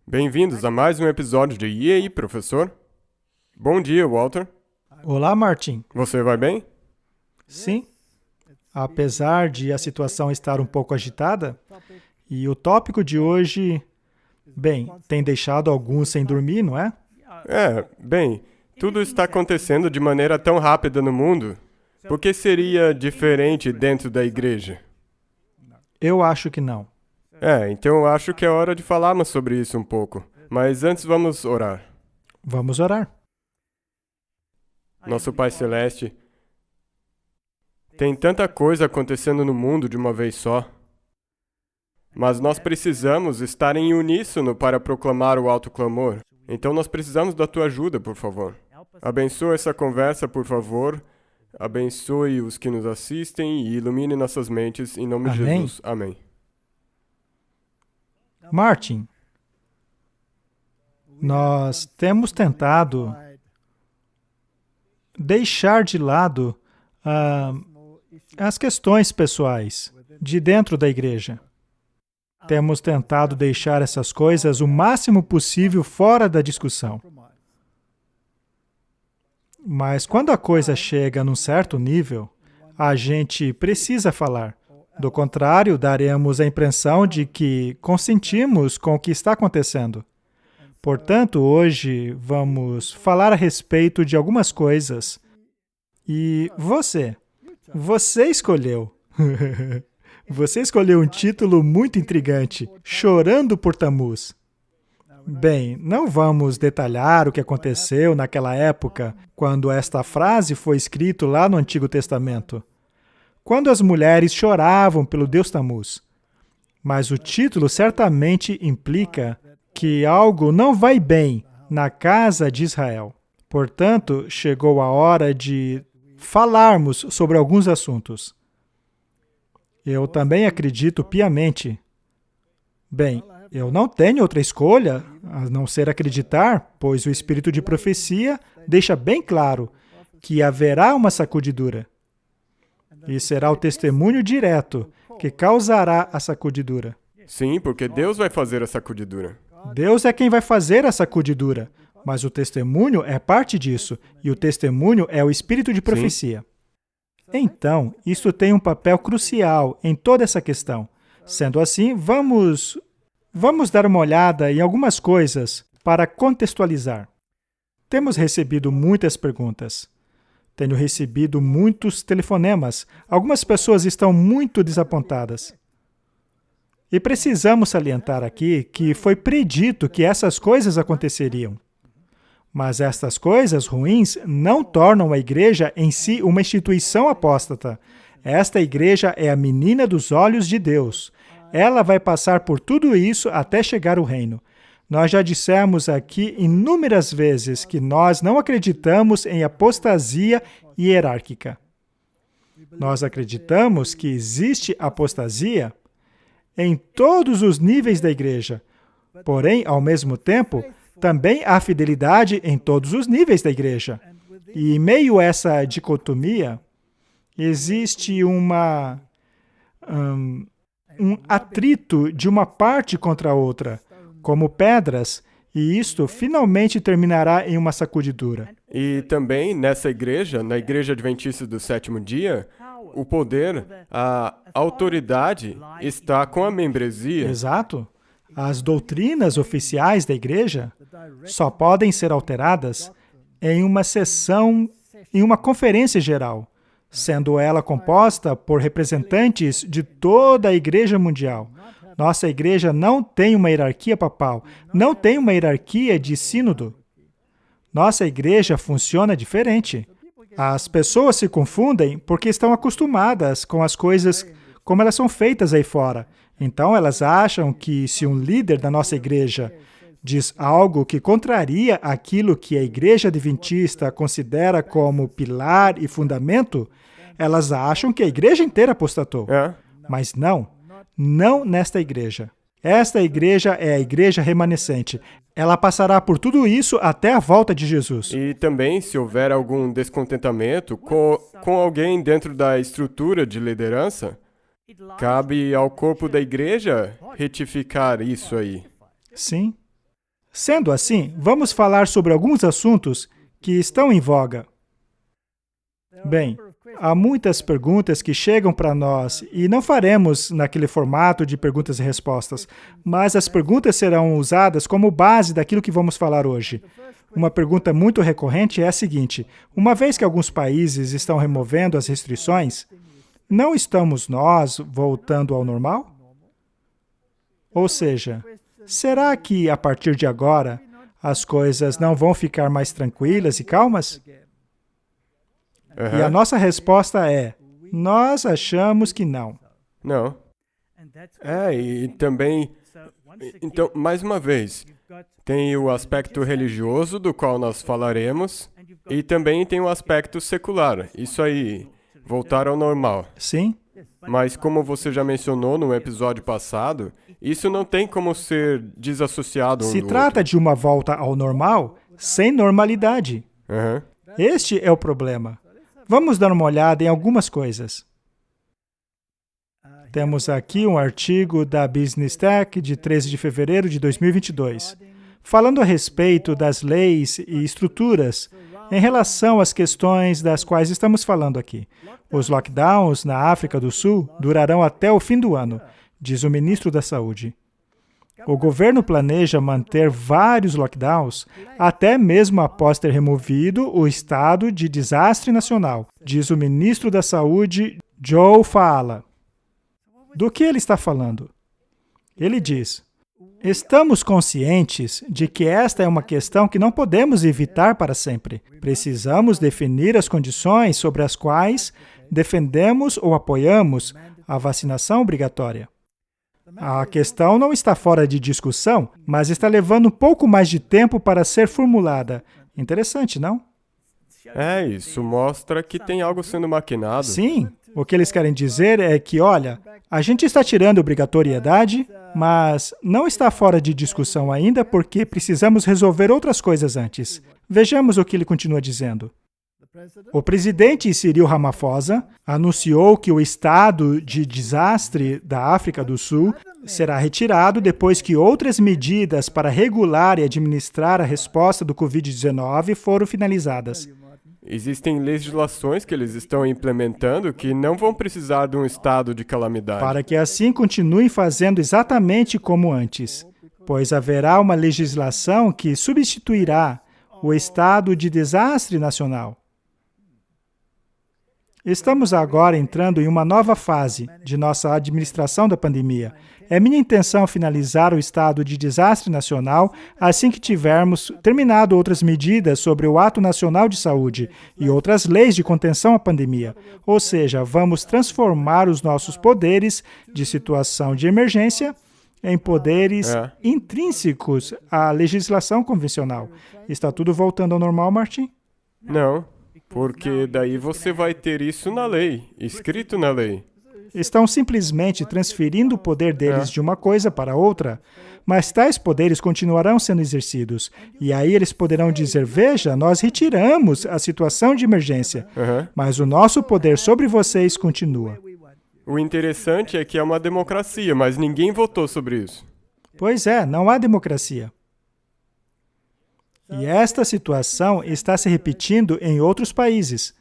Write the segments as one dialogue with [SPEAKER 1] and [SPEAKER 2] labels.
[SPEAKER 1] Bem-vindos a mais um episódio de E aí, professor? Bom dia, Walter.
[SPEAKER 2] Olá, Martin.
[SPEAKER 1] Você vai bem?
[SPEAKER 2] Sim, apesar de a situação estar um pouco agitada, e o tópico de hoje, bem, tem deixado alguns sem dormir, não é?
[SPEAKER 1] Tudo está acontecendo de maneira tão rápida no mundo. Por que seria diferente dentro da igreja?
[SPEAKER 2] Eu acho que não.
[SPEAKER 1] Então eu acho que é hora de falarmos sobre isso um pouco. Mas antes vamos orar.
[SPEAKER 2] Vamos orar.
[SPEAKER 1] Nosso Pai Celeste, tem tanta coisa acontecendo no mundo de uma vez só. Mas nós precisamos estar em uníssono para proclamar o alto clamor. Então nós precisamos da tua ajuda, por favor. Abençoa essa conversa, por favor. Abençoe os que nos assistem e ilumine nossas mentes, em nome de
[SPEAKER 2] Amém.
[SPEAKER 1] Jesus. Amém.
[SPEAKER 2] Martin, nós temos tentado deixar de lado as questões pessoais de dentro da igreja. Temos tentado deixar essas coisas o máximo possível fora da discussão. Mas quando a coisa chega num certo nível, a gente precisa falar. Do contrário, daremos a impressão de que consentimos com o que está acontecendo. Portanto, hoje vamos falar a respeito de algumas coisas. E você escolheu. Você escolheu um título muito intrigante, Chorando por Tammuz. Bem, não vamos detalhar o que aconteceu naquela época, quando esta frase foi escrita lá no Antigo Testamento. Quando as mulheres choravam pelo deus Tammuz. Mas o título certamente implica que algo não vai bem na casa de Israel. Portanto, chegou a hora de falarmos sobre alguns assuntos. Eu também acredito piamente. Bem, eu não tenho outra escolha a não ser acreditar, pois o espírito de profecia deixa bem claro que haverá uma sacudidura. E será o testemunho direto que causará a sacudidura.
[SPEAKER 1] Sim, porque Deus vai fazer a sacudidura.
[SPEAKER 2] Deus é quem vai fazer a sacudidura, mas o testemunho é parte disso, e o testemunho é o espírito de profecia. Então, isso tem um papel crucial em toda essa questão. Sendo assim, vamos dar uma olhada em algumas coisas para contextualizar. Temos recebido muitas perguntas. Tenho recebido muitos telefonemas. Algumas pessoas estão muito desapontadas. E precisamos salientar aqui que foi predito que essas coisas aconteceriam. Mas estas coisas ruins não tornam a igreja em si uma instituição apóstata. Esta igreja é a menina dos olhos de Deus. Ela vai passar por tudo isso até chegar ao reino. Nós já dissemos aqui inúmeras vezes que nós não acreditamos em apostasia hierárquica. Nós acreditamos que existe apostasia em todos os níveis da igreja. Porém, ao mesmo tempo, também há fidelidade em todos os níveis da igreja. E em meio a essa dicotomia, existe um atrito de uma parte contra a outra, como pedras, e isto finalmente terminará em uma sacudidura.
[SPEAKER 1] E também nessa igreja, na Igreja Adventista do Sétimo Dia, o poder, a autoridade está com a membresia.
[SPEAKER 2] Exato. As doutrinas oficiais da igreja só podem ser alteradas em uma sessão, em uma conferência geral, sendo ela composta por representantes de toda a igreja mundial. Nossa igreja não tem uma hierarquia papal, não tem uma hierarquia de sínodo. Nossa igreja funciona diferente. As pessoas se confundem porque estão acostumadas com as coisas como elas são feitas aí fora. Então, elas acham que se um líder da nossa igreja diz algo que contraria aquilo que a igreja adventista considera como pilar e fundamento, elas acham que a igreja inteira apostatou. Mas não nesta igreja. Esta igreja é a igreja remanescente. Ela passará por tudo isso até a volta de Jesus.
[SPEAKER 1] E também, se houver algum descontentamento com alguém dentro da estrutura de liderança, cabe ao corpo da igreja retificar isso aí.
[SPEAKER 2] Sim. Sendo assim, vamos falar sobre alguns assuntos que estão em voga. Bem, há muitas perguntas que chegam para nós e não faremos naquele formato de perguntas e respostas, mas as perguntas serão usadas como base daquilo que vamos falar hoje. Uma pergunta muito recorrente é a seguinte: uma vez que alguns países estão removendo as restrições, não estamos nós voltando ao normal? Ou seja, será que a partir de agora as coisas não vão ficar mais tranquilas e calmas? E a nossa resposta é: nós achamos que não.
[SPEAKER 1] Não. E também, então, mais uma vez, tem o aspecto religioso, do qual nós falaremos, e também tem o aspecto secular. Isso aí, voltar ao normal.
[SPEAKER 2] Sim?
[SPEAKER 1] Mas como você já mencionou no episódio passado, isso não tem como ser desassociado um
[SPEAKER 2] Se
[SPEAKER 1] do
[SPEAKER 2] trata
[SPEAKER 1] outro.
[SPEAKER 2] de uma volta ao normal sem normalidade.
[SPEAKER 1] Aham.
[SPEAKER 2] Este é o problema. Vamos dar uma olhada em algumas coisas. Temos aqui um artigo da Business Tech de 13 de fevereiro de 2022, falando a respeito das leis e estruturas em relação às questões das quais estamos falando aqui. Os lockdowns na África do Sul durarão até o fim do ano, diz o ministro da Saúde. O governo planeja manter vários lockdowns, até mesmo após ter removido o estado de desastre nacional, diz o ministro da Saúde, Joe Faala. Do que ele está falando? Ele diz: estamos conscientes de que esta é uma questão que não podemos evitar para sempre. Precisamos definir as condições sobre as quais defendemos ou apoiamos a vacinação obrigatória. A questão não está fora de discussão, mas está levando um pouco mais de tempo para ser formulada. Interessante, não?
[SPEAKER 1] Isso mostra que tem algo sendo maquinado.
[SPEAKER 2] Sim. O que eles querem dizer é que, olha, a gente está tirando a obrigatoriedade, mas não está fora de discussão ainda porque precisamos resolver outras coisas antes. Vejamos o que ele continua dizendo. O presidente Cyril Ramaphosa anunciou que o estado de desastre da África do Sul será retirado depois que outras medidas para regular e administrar a resposta do Covid-19 foram finalizadas.
[SPEAKER 1] Existem legislações que eles estão implementando que não vão precisar de um estado de calamidade.
[SPEAKER 2] Para que assim continuem fazendo exatamente como antes, pois haverá uma legislação que substituirá o estado de desastre nacional. Estamos agora entrando em uma nova fase de nossa administração da pandemia. É minha intenção finalizar o estado de desastre nacional assim que tivermos terminado outras medidas sobre o Ato Nacional de Saúde e outras leis de contenção à pandemia. Ou seja, vamos transformar os nossos poderes de situação de emergência em poderes intrínsecos à legislação convencional. Está tudo voltando ao normal, Martin?
[SPEAKER 1] Não, porque daí você vai ter isso na lei, escrito na lei.
[SPEAKER 2] Estão simplesmente transferindo o poder deles de uma coisa para outra, mas tais poderes continuarão sendo exercidos. E aí eles poderão dizer: veja, nós retiramos a situação de emergência, mas o nosso poder sobre vocês continua.
[SPEAKER 1] O interessante é que é uma democracia, mas ninguém votou sobre isso.
[SPEAKER 2] Pois é, não há democracia. E esta situação está se repetindo em outros países.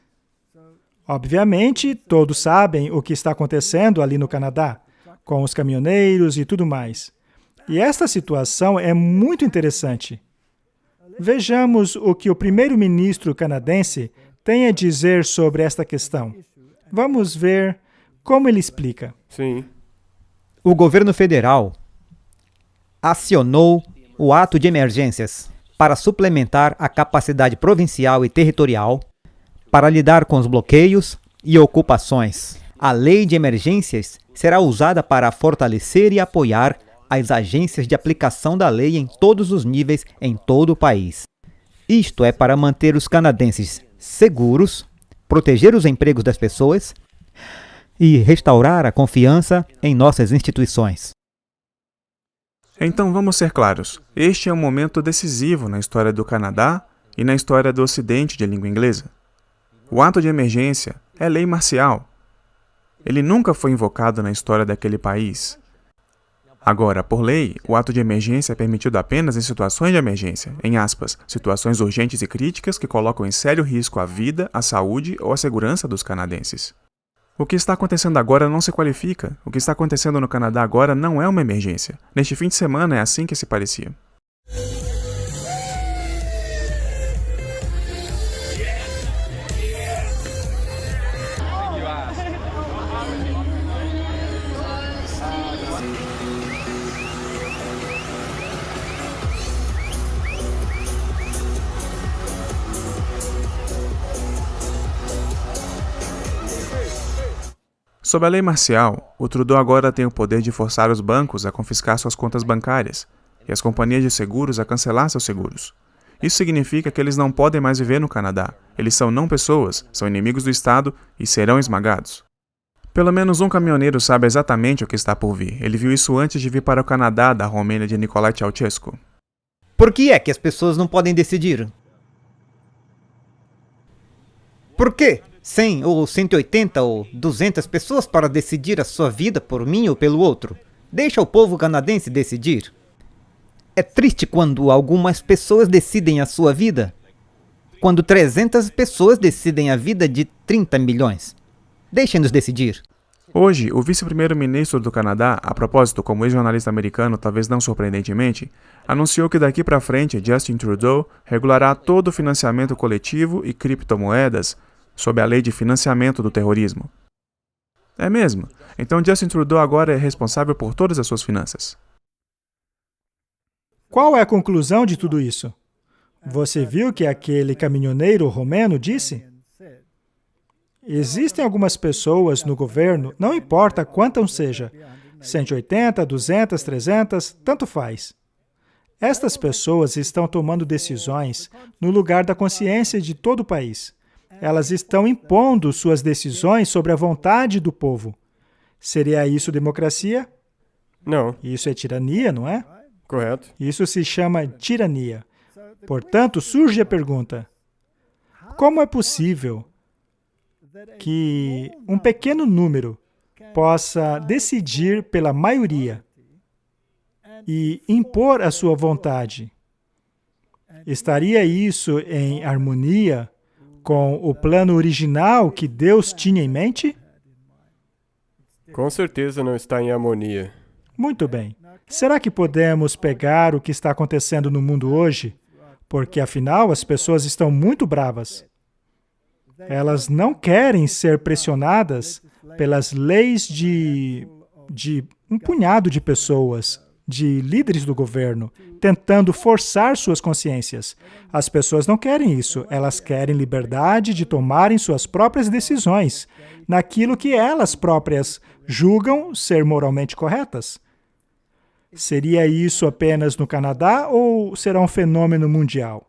[SPEAKER 2] Obviamente, todos sabem o que está acontecendo ali no Canadá, com os caminhoneiros e tudo mais. E esta situação é muito interessante. Vejamos o que o primeiro-ministro canadense tem a dizer sobre esta questão. Vamos ver como ele explica.
[SPEAKER 1] Sim.
[SPEAKER 3] O governo federal acionou o ato de emergências para suplementar a capacidade provincial e territorial para lidar com os bloqueios e ocupações. A lei de emergências será usada para fortalecer e apoiar as agências de aplicação da lei em todos os níveis em todo o país. Isto é para manter os canadenses seguros, proteger os empregos das pessoas e restaurar a confiança em nossas instituições.
[SPEAKER 4] Então vamos ser claros, este é um momento decisivo na história do Canadá e na história do Ocidente de língua inglesa. O ato de emergência é lei marcial. Ele nunca foi invocado na história daquele país. Agora, por lei, o ato de emergência é permitido apenas em situações de emergência, em aspas, situações urgentes e críticas que colocam em sério risco a vida, a saúde ou a segurança dos canadenses. O que está acontecendo agora não se qualifica. O que está acontecendo no Canadá agora não é uma emergência. Neste fim de semana é assim que se parecia. Sob a lei marcial, o Trudeau agora tem o poder de forçar os bancos a confiscar suas contas bancárias e as companhias de seguros a cancelar seus seguros. Isso significa que eles não podem mais viver no Canadá. Eles são não pessoas, são inimigos do Estado e serão esmagados. Pelo menos um caminhoneiro sabe exatamente o que está por vir. Ele viu isso antes de vir para o Canadá da Romênia de Nicolae Ceausescu.
[SPEAKER 3] Por que é que as pessoas não podem decidir? Por quê? 100 ou 180 ou 200 pessoas para decidir a sua vida por mim ou pelo outro. Deixa o povo canadense decidir. É triste quando algumas pessoas decidem a sua vida. Quando 300 pessoas decidem a vida de 30 milhões. Deixem-nos decidir.
[SPEAKER 4] Hoje, o vice-primeiro-ministro do Canadá, a propósito, como ex-jornalista americano, talvez não surpreendentemente, anunciou que daqui para frente Justin Trudeau regulará todo o financiamento coletivo e criptomoedas sob a lei de financiamento do terrorismo. É mesmo? Então Justin Trudeau agora é responsável por todas as suas finanças.
[SPEAKER 2] Qual é a conclusão de tudo isso? Você viu que aquele caminhoneiro romeno disse? Existem algumas pessoas no governo, não importa quantas seja, 180, 200, 300, tanto faz. Estas pessoas estão tomando decisões no lugar da consciência de todo o país. Elas estão impondo suas decisões sobre a vontade do povo. Seria isso democracia?
[SPEAKER 1] Não.
[SPEAKER 2] Isso é tirania, não é?
[SPEAKER 1] Correto.
[SPEAKER 2] Isso se chama tirania. Portanto, surge a pergunta: como é possível que um pequeno número possa decidir pela maioria e impor a sua vontade? Estaria isso em harmonia com o plano original que Deus tinha em mente?
[SPEAKER 1] Com certeza não está em harmonia.
[SPEAKER 2] Muito bem. Será que podemos pegar o que está acontecendo no mundo hoje? Porque, afinal, as pessoas estão muito bravas. Elas não querem ser pressionadas pelas leis de um punhado de pessoas, de líderes do governo, tentando forçar suas consciências. As pessoas não querem isso. Elas querem liberdade de tomarem suas próprias decisões, naquilo que elas próprias julgam ser moralmente corretas. Seria isso apenas no Canadá ou será um fenômeno mundial?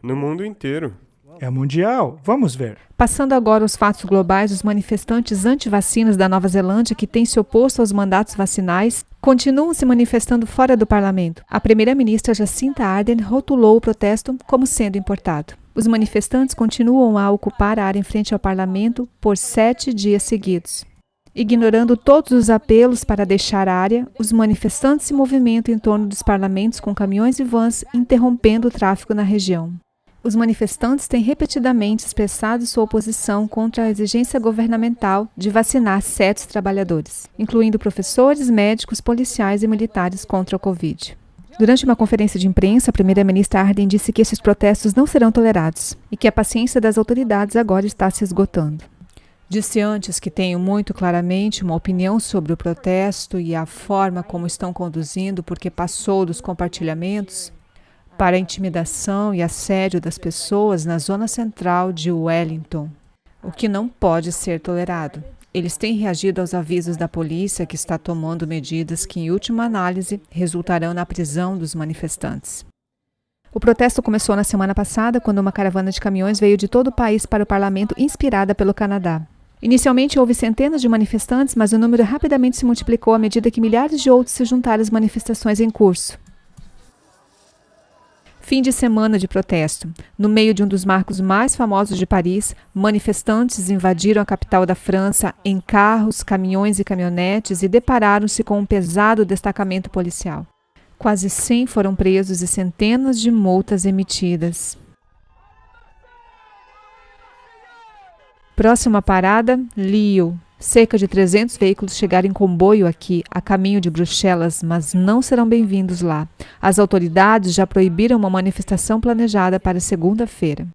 [SPEAKER 1] No mundo inteiro.
[SPEAKER 2] É mundial. Vamos ver.
[SPEAKER 5] Passando agora aos fatos globais, os manifestantes anti-vacinas da Nova Zelândia, que têm se oposto aos mandatos vacinais, continuam se manifestando fora do parlamento. A primeira-ministra Jacinta Ardern rotulou o protesto como sendo importado. Os manifestantes continuam a ocupar a área em frente ao parlamento por 7 dias seguidos. Ignorando todos os apelos para deixar a área, os manifestantes se movimentam em torno dos parlamentos com caminhões e vans, interrompendo o tráfego na região. Os manifestantes têm repetidamente expressado sua oposição contra a exigência governamental de vacinar certos trabalhadores, incluindo professores, médicos, policiais e militares contra o Covid. Durante uma conferência de imprensa, a primeira-ministra Ardern disse que esses protestos não serão tolerados e que a paciência das autoridades agora está se esgotando. Disse antes que tenho muito claramente uma opinião sobre o protesto e a forma como estão conduzindo, porque passou dos compartilhamentos para a intimidação e assédio das pessoas na zona central de Wellington, o que não pode ser tolerado. Eles têm reagido aos avisos da polícia, que está tomando medidas que, em última análise, resultarão na prisão dos manifestantes. O protesto começou na semana passada, quando uma caravana de caminhões veio de todo o país para o parlamento, inspirada pelo Canadá. Inicialmente houve centenas de manifestantes, mas o número rapidamente se multiplicou à medida que milhares de outros se juntaram às manifestações em curso. Fim de semana de protesto. No meio de um dos marcos mais famosos de Paris, manifestantes invadiram a capital da França em carros, caminhões e caminhonetes e depararam-se com um pesado destacamento policial. Quase 100 foram presos e centenas de multas emitidas. Próxima parada, Lille. Cerca de 300 veículos chegaram em comboio aqui, a caminho de Bruxelas, mas não serão bem-vindos lá. As autoridades já proibiram uma manifestação planejada para segunda-feira.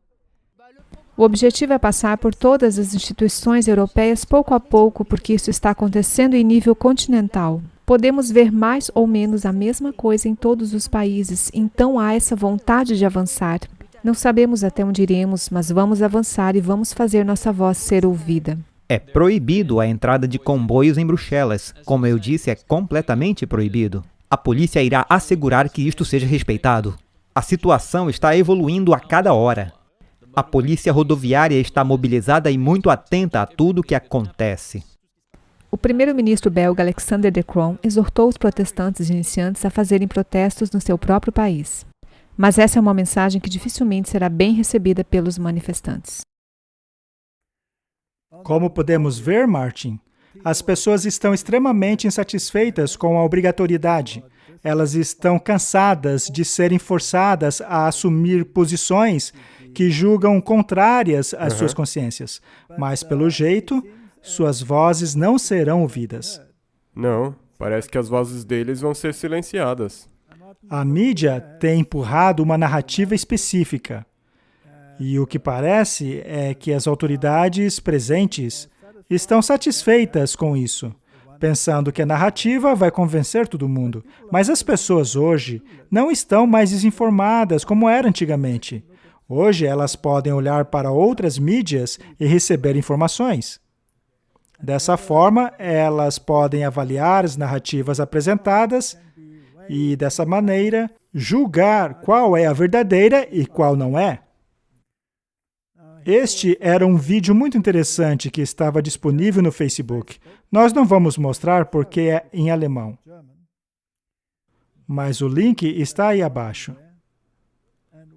[SPEAKER 5] O objetivo é passar por todas as instituições europeias pouco a pouco, porque isso está acontecendo em nível continental. Podemos ver mais ou menos a mesma coisa em todos os países, então há essa vontade de avançar. Não sabemos até onde iremos, mas vamos avançar e vamos fazer nossa voz ser ouvida.
[SPEAKER 3] É proibido a entrada de comboios em Bruxelas. Como eu disse, é completamente proibido. A polícia irá assegurar que isto seja respeitado. A situação está evoluindo a cada hora. A polícia rodoviária está mobilizada e muito atenta a tudo o que acontece.
[SPEAKER 5] O primeiro-ministro belga Alexander De Croo exortou os protestantes iniciantes a fazerem protestos no seu próprio país. Mas essa é uma mensagem que dificilmente será bem recebida pelos manifestantes.
[SPEAKER 2] Como podemos ver, Martin, as pessoas estão extremamente insatisfeitas com a obrigatoriedade. Elas estão cansadas de serem forçadas a assumir posições que julgam contrárias às suas consciências. Mas, pelo jeito, suas vozes não serão ouvidas.
[SPEAKER 1] Não, parece que as vozes deles vão ser silenciadas.
[SPEAKER 2] A mídia tem empurrado uma narrativa específica. E o que parece é que as autoridades presentes estão satisfeitas com isso, pensando que a narrativa vai convencer todo mundo. Mas as pessoas hoje não estão mais desinformadas como era antigamente. Hoje elas podem olhar para outras mídias e receber informações. Dessa forma, elas podem avaliar as narrativas apresentadas e, dessa maneira, julgar qual é a verdadeira e qual não é. Este era um vídeo muito interessante que estava disponível no Facebook. Nós não vamos mostrar porque é em alemão. Mas o link está aí abaixo.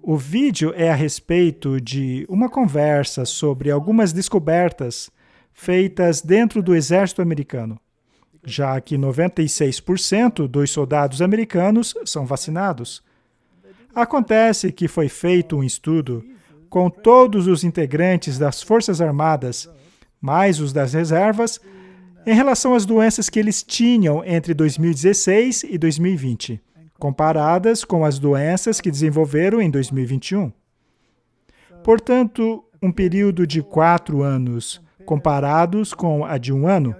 [SPEAKER 2] O vídeo é a respeito de uma conversa sobre algumas descobertas feitas dentro do exército americano, já que 96% dos soldados americanos são vacinados. Acontece que foi feito um estudo com todos os integrantes das Forças Armadas, mais os das reservas, em relação às doenças que eles tinham entre 2016 e 2020, comparadas com as doenças que desenvolveram em 2021. Portanto, um período de 4 anos comparados com a de 1 ano,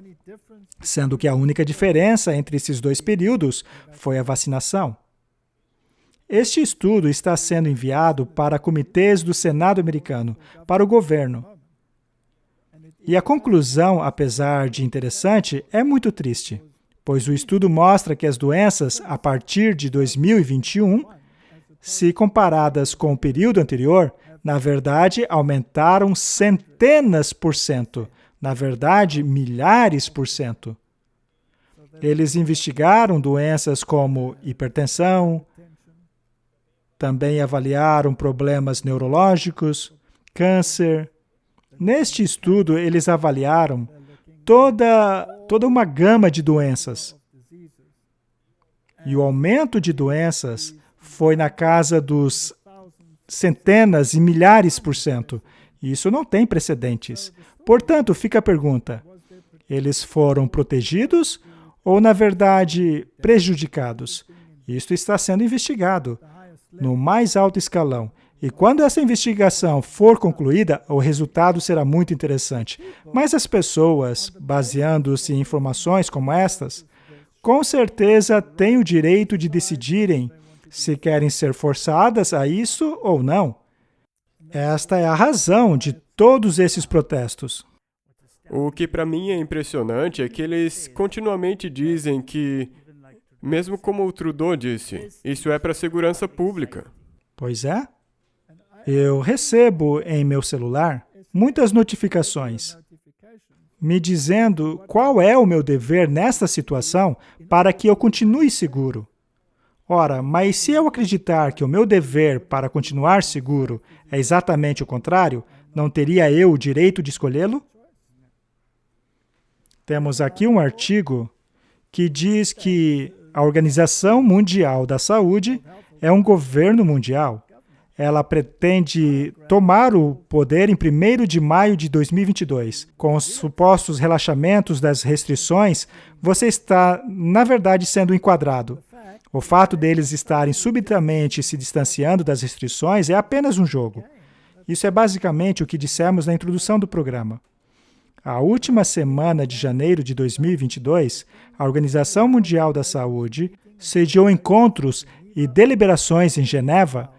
[SPEAKER 2] sendo que a única diferença entre esses dois períodos foi a vacinação. Este estudo está sendo enviado para comitês do Senado americano, para o governo. E a conclusão, apesar de interessante, é muito triste, pois o estudo mostra que as doenças, a partir de 2021, se comparadas com o período anterior, na verdade, aumentaram centenas por cento, na verdade, milhares por cento. Eles investigaram doenças como hipertensão, também avaliaram problemas neurológicos, câncer. Neste estudo, eles avaliaram toda uma gama de doenças. E o aumento de doenças foi na casa dos centenas e milhares por cento. Isso não tem precedentes. Portanto, fica a pergunta: eles foram protegidos ou, na verdade, prejudicados? Isto está sendo investigado no mais alto escalão. E quando essa investigação for concluída, o resultado será muito interessante. Mas as pessoas, baseando-se em informações como estas, com certeza têm o direito de decidirem se querem ser forçadas a isso ou não. Esta é a razão de todos esses protestos.
[SPEAKER 1] O que para mim é impressionante é que eles continuamente dizem que, mesmo como o Trudeau disse, isso é para a segurança pública.
[SPEAKER 2] Pois é. Eu recebo em meu celular muitas notificações me dizendo qual é o meu dever nesta situação para que eu continue seguro. Ora, mas se eu acreditar que o meu dever para continuar seguro é exatamente o contrário, não teria eu o direito de escolhê-lo? Temos aqui um artigo que diz que a Organização Mundial da Saúde é um governo mundial. Ela pretende tomar o poder em 1º de maio de 2022. Com os supostos relaxamentos das restrições, você está, na verdade, sendo enquadrado. O fato deles estarem subitamente se distanciando das restrições é apenas um jogo. Isso é basicamente o que dissemos na introdução do programa. A última semana de janeiro de 2022, a Organização Mundial da Saúde sediou encontros e deliberações em Geneva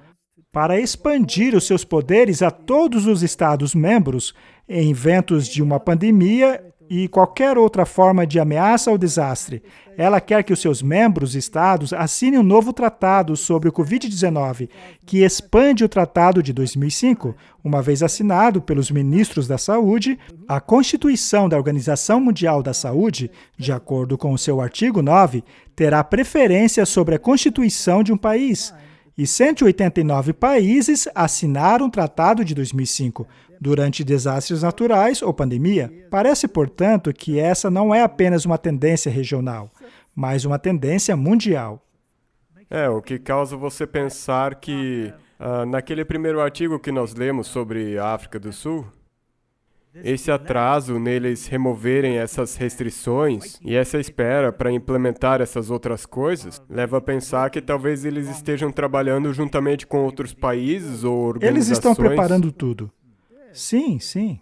[SPEAKER 2] para expandir os seus poderes a todos os Estados-membros em eventos de uma pandemia e qualquer outra forma de ameaça ou desastre. Ela quer que os seus membros estados assinem um novo tratado sobre o Covid-19, que expande o tratado de 2005. Uma vez assinado pelos ministros da Saúde, a Constituição da Organização Mundial da Saúde, de acordo com o seu artigo 9, terá preferência sobre a Constituição de um país. E 189 países assinaram o Tratado de 2005 durante desastres naturais ou pandemia. Parece, portanto, que essa não é apenas uma tendência regional, mas uma tendência mundial.
[SPEAKER 1] O que causa você pensar que, naquele primeiro artigo que nós lemos sobre a África do Sul, esse atraso neles removerem essas restrições e essa espera para implementar essas outras coisas leva a pensar que talvez eles estejam trabalhando juntamente com outros países ou organizações.
[SPEAKER 2] Eles estão preparando tudo. Sim, sim.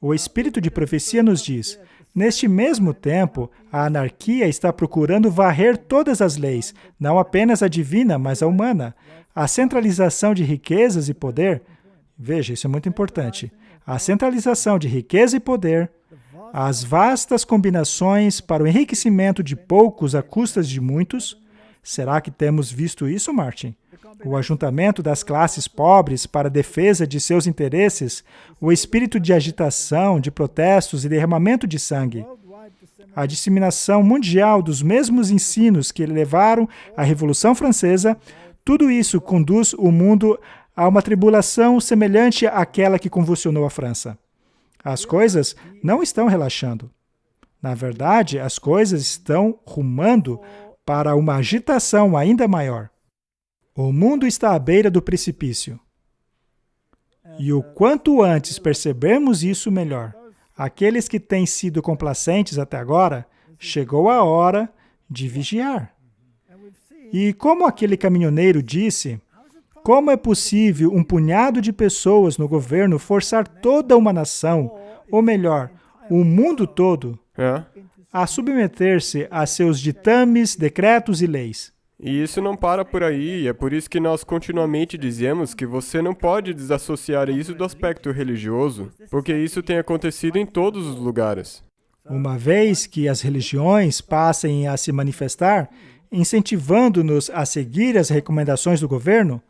[SPEAKER 2] O espírito de profecia nos diz: neste mesmo tempo, a anarquia está procurando varrer todas as leis, não apenas a divina, mas a humana. A centralização de riquezas e poder. Veja, isso é muito importante. A centralização de riqueza e poder, as vastas combinações para o enriquecimento de poucos à custas de muitos. Será que temos visto isso, Martin? O ajuntamento das classes pobres para a defesa de seus interesses, o espírito de agitação, de protestos e derramamento de sangue. A disseminação mundial dos mesmos ensinos que levaram à Revolução Francesa, tudo isso conduz o mundo a uma tribulação semelhante àquela que convulsionou a França. As coisas não estão relaxando. Na verdade, as coisas estão rumando para uma agitação ainda maior. O mundo está à beira do precipício. E o quanto antes percebermos isso, melhor. Aqueles que têm sido complacentes até agora, chegou a hora de vigiar. E como aquele caminhoneiro disse, como é possível um punhado de pessoas no governo forçar toda uma nação, ou melhor, o mundo todo, a submeter-se a seus ditames, decretos e leis?
[SPEAKER 1] E isso não para por aí, é por isso que nós continuamente dizemos que você não pode desassociar isso do aspecto religioso, porque isso tem acontecido em todos os lugares.
[SPEAKER 2] Uma vez que as religiões passem a se manifestar, incentivando-nos a seguir as recomendações do governo,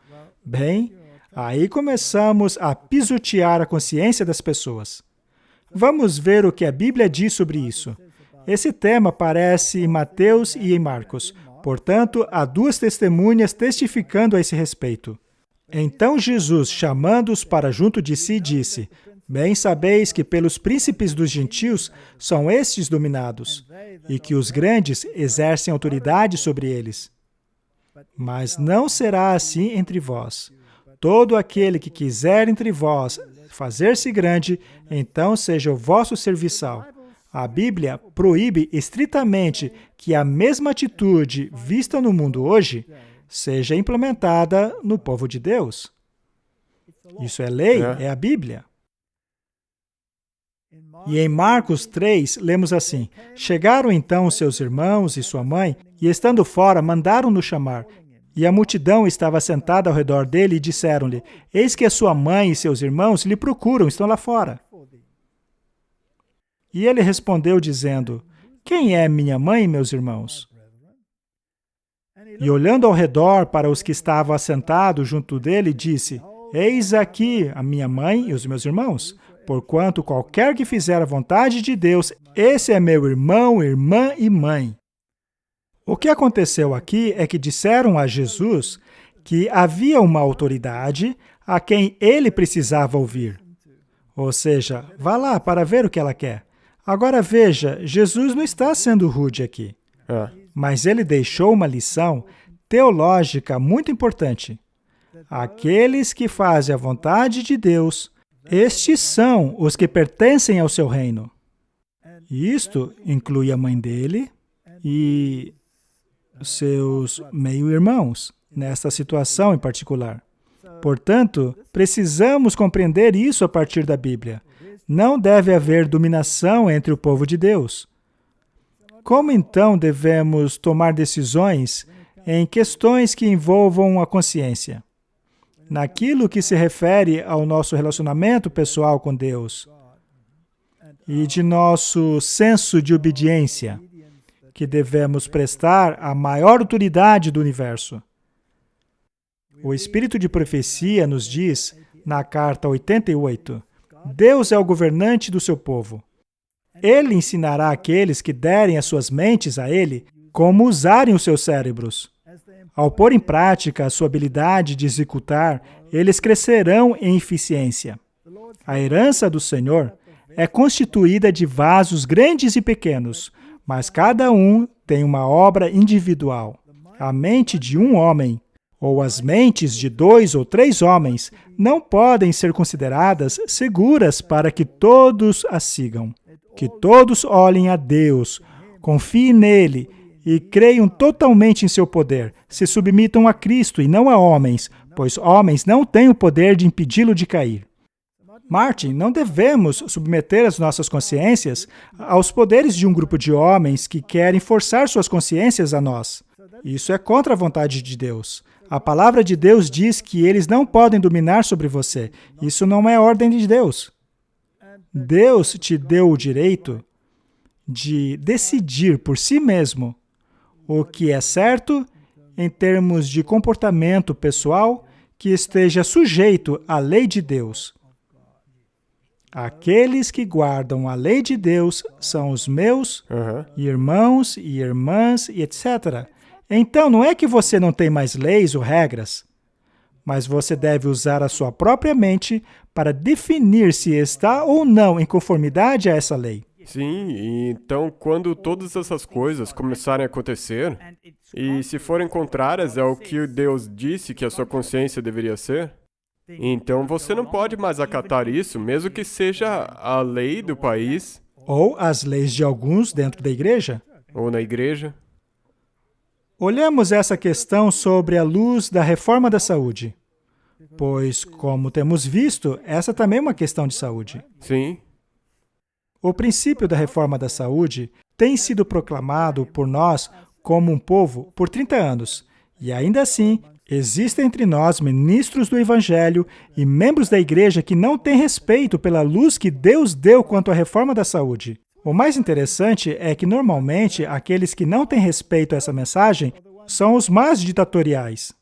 [SPEAKER 2] bem, aí começamos a pisotear a consciência das pessoas. Vamos ver o que a Bíblia diz sobre isso. Esse tema aparece em Mateus e em Marcos. Portanto, há duas testemunhas testificando a esse respeito. Então Jesus, chamando-os para junto de si, disse: Bem sabeis que pelos príncipes dos gentios são estes dominados, e que os grandes exercem autoridade sobre eles. Mas não será assim entre vós. Todo aquele que quiser entre vós fazer-se grande, então seja o vosso serviçal. A Bíblia proíbe estritamente que a mesma atitude vista no mundo hoje seja implementada no povo de Deus. Isso é lei, é a Bíblia. E em Marcos 3, lemos assim: Chegaram então seus irmãos e sua mãe, e estando fora, mandaram-no chamar. E a multidão estava sentada ao redor dele e disseram-lhe: Eis que a sua mãe e seus irmãos lhe procuram, estão lá fora. E ele respondeu dizendo: Quem é minha mãe e meus irmãos? E olhando ao redor para os que estavam assentados junto dele, disse: Eis aqui a minha mãe e os meus irmãos. Porquanto qualquer que fizer a vontade de Deus, esse é meu irmão, irmã e mãe. O que aconteceu aqui é que disseram a Jesus que havia uma autoridade a quem ele precisava ouvir. Ou seja, vá lá para ver o que ela quer. Agora veja, Jesus não está sendo rude aqui, mas ele deixou uma lição teológica muito importante. Aqueles que fazem a vontade de Deus, estes são os que pertencem ao seu reino. E isto inclui a mãe dele e seus meio-irmãos, nesta situação em particular. Portanto, precisamos compreender isso a partir da Bíblia. Não deve haver dominação entre o povo de Deus. Como então devemos tomar decisões em questões que envolvam a consciência? Naquilo que se refere ao nosso relacionamento pessoal com Deus e de nosso senso de obediência, que devemos prestar à maior autoridade do universo. O Espírito de Profecia nos diz, na carta 88, Deus é o governante do seu povo. Ele ensinará àqueles que derem as suas mentes a Ele como usarem os seus cérebros. Ao pôr em prática a sua habilidade de executar, eles crescerão em eficiência. A herança do Senhor é constituída de vasos grandes e pequenos, mas cada um tem uma obra individual. A mente de um homem, ou as mentes de 2 ou 3 homens, não podem ser consideradas seguras para que todos a sigam. Que todos olhem a Deus, confiem nele e creiam totalmente em seu poder. Se submetam a Cristo e não a homens, pois homens não têm o poder de impedi-lo de cair. Martin, não devemos submeter as nossas consciências aos poderes de um grupo de homens que querem forçar suas consciências a nós. Isso é contra a vontade de Deus. A palavra de Deus diz que eles não podem dominar sobre você. Isso não é ordem de Deus. Deus te deu o direito de decidir por si mesmo o que é certo em termos de comportamento pessoal que esteja sujeito à lei de Deus. Aqueles que guardam a lei de Deus são os meus irmãos e irmãs e etc. Então, não é que você não tem mais leis ou regras, mas você deve usar a sua própria mente para definir se está ou não em conformidade a essa lei.
[SPEAKER 1] Sim, e então quando todas essas coisas começarem a acontecer, e se forem contrárias ao que Deus disse que a sua consciência deveria ser, então você não pode mais acatar isso, mesmo que seja a lei do país.
[SPEAKER 2] Ou as leis de alguns dentro da igreja.
[SPEAKER 1] Ou na igreja.
[SPEAKER 2] Olhemos essa questão sobre a luz da reforma da saúde. Pois, como temos visto, essa também é uma questão de saúde.
[SPEAKER 1] Sim.
[SPEAKER 2] O princípio da reforma da saúde tem sido proclamado por nós como um povo por 30 anos. E ainda assim, existem entre nós ministros do Evangelho e membros da igreja que não têm respeito pela luz que Deus deu quanto à reforma da saúde. O mais interessante é que, normalmente, aqueles que não têm respeito a essa mensagem são os mais ditatoriais.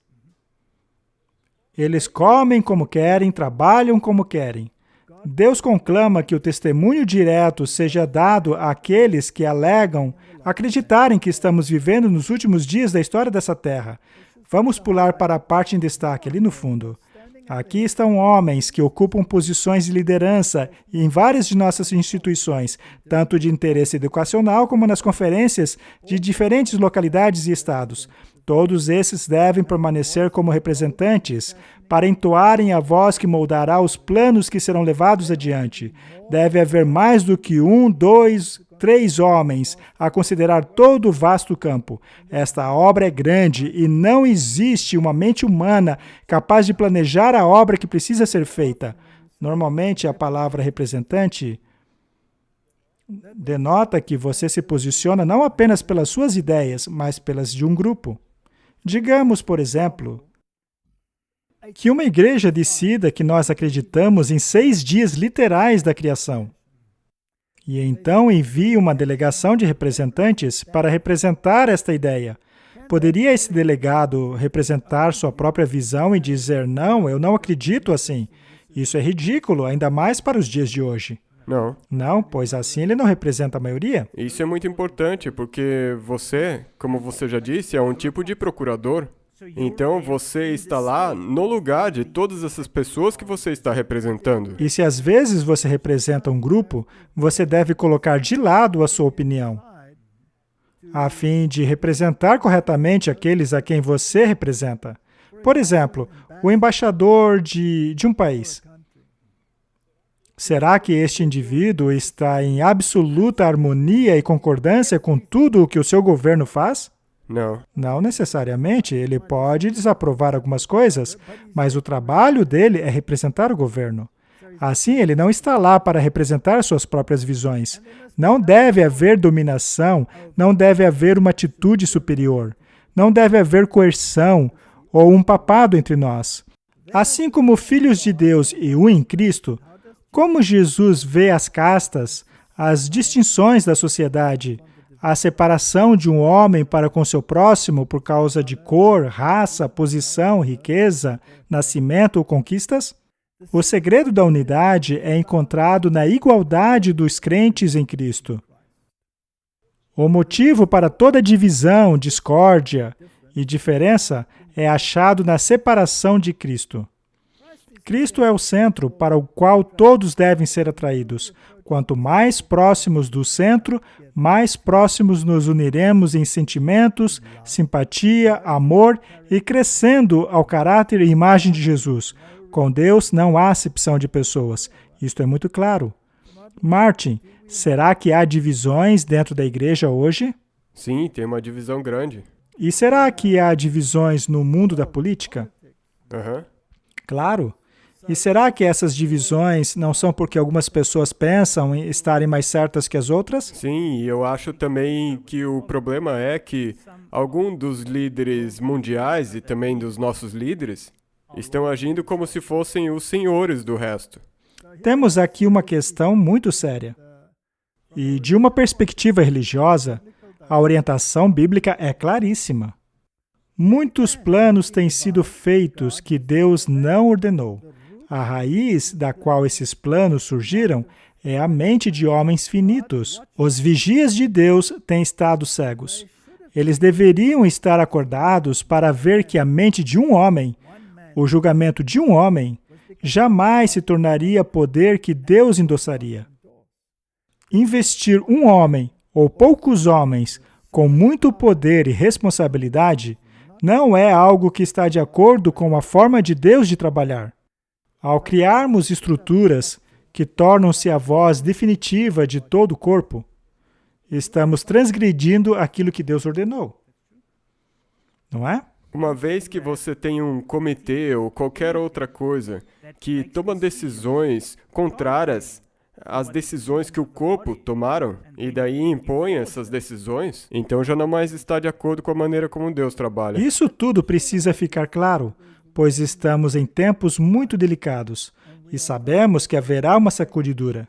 [SPEAKER 2] Eles comem como querem, trabalham como querem. Deus conclama que o testemunho direto seja dado àqueles que alegam acreditarem que estamos vivendo nos últimos dias da história dessa terra. Vamos pular para a parte em destaque, ali no fundo. Aqui estão homens que ocupam posições de liderança em várias de nossas instituições, tanto de interesse educacional como nas conferências de diferentes localidades e estados. Todos esses devem permanecer como representantes para entoarem a voz que moldará os planos que serão levados adiante. Deve haver mais do que 1, 2, 3 homens a considerar todo o vasto campo. Esta obra é grande e não existe uma mente humana capaz de planejar a obra que precisa ser feita. Normalmente, a palavra representante denota que você se posiciona não apenas pelas suas ideias, mas pelas de um grupo. Digamos, por exemplo, que uma igreja decida que nós acreditamos em 6 dias literais da criação. E então envie uma delegação de representantes para representar esta ideia. Poderia esse delegado representar sua própria visão e dizer, não, eu não acredito assim. Isso é ridículo, ainda mais para os dias de hoje.
[SPEAKER 1] Não.
[SPEAKER 2] Não, pois assim ele não representa a maioria.
[SPEAKER 1] Isso é muito importante, porque você, como você já disse, é um tipo de procurador. Então você está lá no lugar de todas essas pessoas que você está representando.
[SPEAKER 2] E se às vezes você representa um grupo, você deve colocar de lado a sua opinião, a fim de representar corretamente aqueles a quem você representa. Por exemplo, o embaixador de um país. Será que este indivíduo está em absoluta harmonia e concordância com tudo o que o seu governo faz?
[SPEAKER 1] Não.
[SPEAKER 2] Não necessariamente. Ele pode desaprovar algumas coisas, mas o trabalho dele é representar o governo. Assim, ele não está lá para representar suas próprias visões. Não deve haver dominação, não deve haver uma atitude superior, não deve haver coerção ou um papado entre nós. Assim como filhos de Deus e um em Cristo, como Jesus vê as castas, as distinções da sociedade, a separação de um homem para com seu próximo por causa de cor, raça, posição, riqueza, nascimento ou conquistas? O segredo da unidade é encontrado na igualdade dos crentes em Cristo. O motivo para toda divisão, discórdia e diferença é achado na separação de Cristo. Cristo é o centro para o qual todos devem ser atraídos. Quanto mais próximos do centro, mais próximos nos uniremos em sentimentos, simpatia, amor e crescendo ao caráter e imagem de Jesus. Com Deus não há acepção de pessoas. Isto é muito claro. Martin, será que há divisões dentro da igreja hoje?
[SPEAKER 1] Sim, tem uma divisão grande.
[SPEAKER 2] E será que há divisões no mundo da política? Claro. E será que essas divisões não são porque algumas pessoas pensam em estarem mais certas que as outras?
[SPEAKER 1] Sim, e eu acho também que o problema é que alguns dos líderes mundiais e também dos nossos líderes estão agindo como se fossem os senhores do resto.
[SPEAKER 2] Temos aqui uma questão muito séria. E de uma perspectiva religiosa, a orientação bíblica é claríssima. Muitos planos têm sido feitos que Deus não ordenou. A raiz da qual esses planos surgiram é a mente de homens finitos. Os vigias de Deus têm estado cegos. Eles deveriam estar acordados para ver que a mente de um homem, o julgamento de um homem, jamais se tornaria poder que Deus endossaria. Investir um homem, ou poucos homens, com muito poder e responsabilidade, não é algo que está de acordo com a forma de Deus de trabalhar. Ao criarmos estruturas que tornam-se a voz definitiva de todo o corpo, estamos transgredindo aquilo que Deus ordenou. Não é?
[SPEAKER 1] Uma vez que você tem um comitê ou qualquer outra coisa que toma decisões contrárias às decisões que o corpo tomaram e daí impõe essas decisões, então já não mais está de acordo com a maneira como Deus trabalha.
[SPEAKER 2] Isso tudo precisa ficar claro, pois estamos em tempos muito delicados e sabemos que haverá uma sacudidura.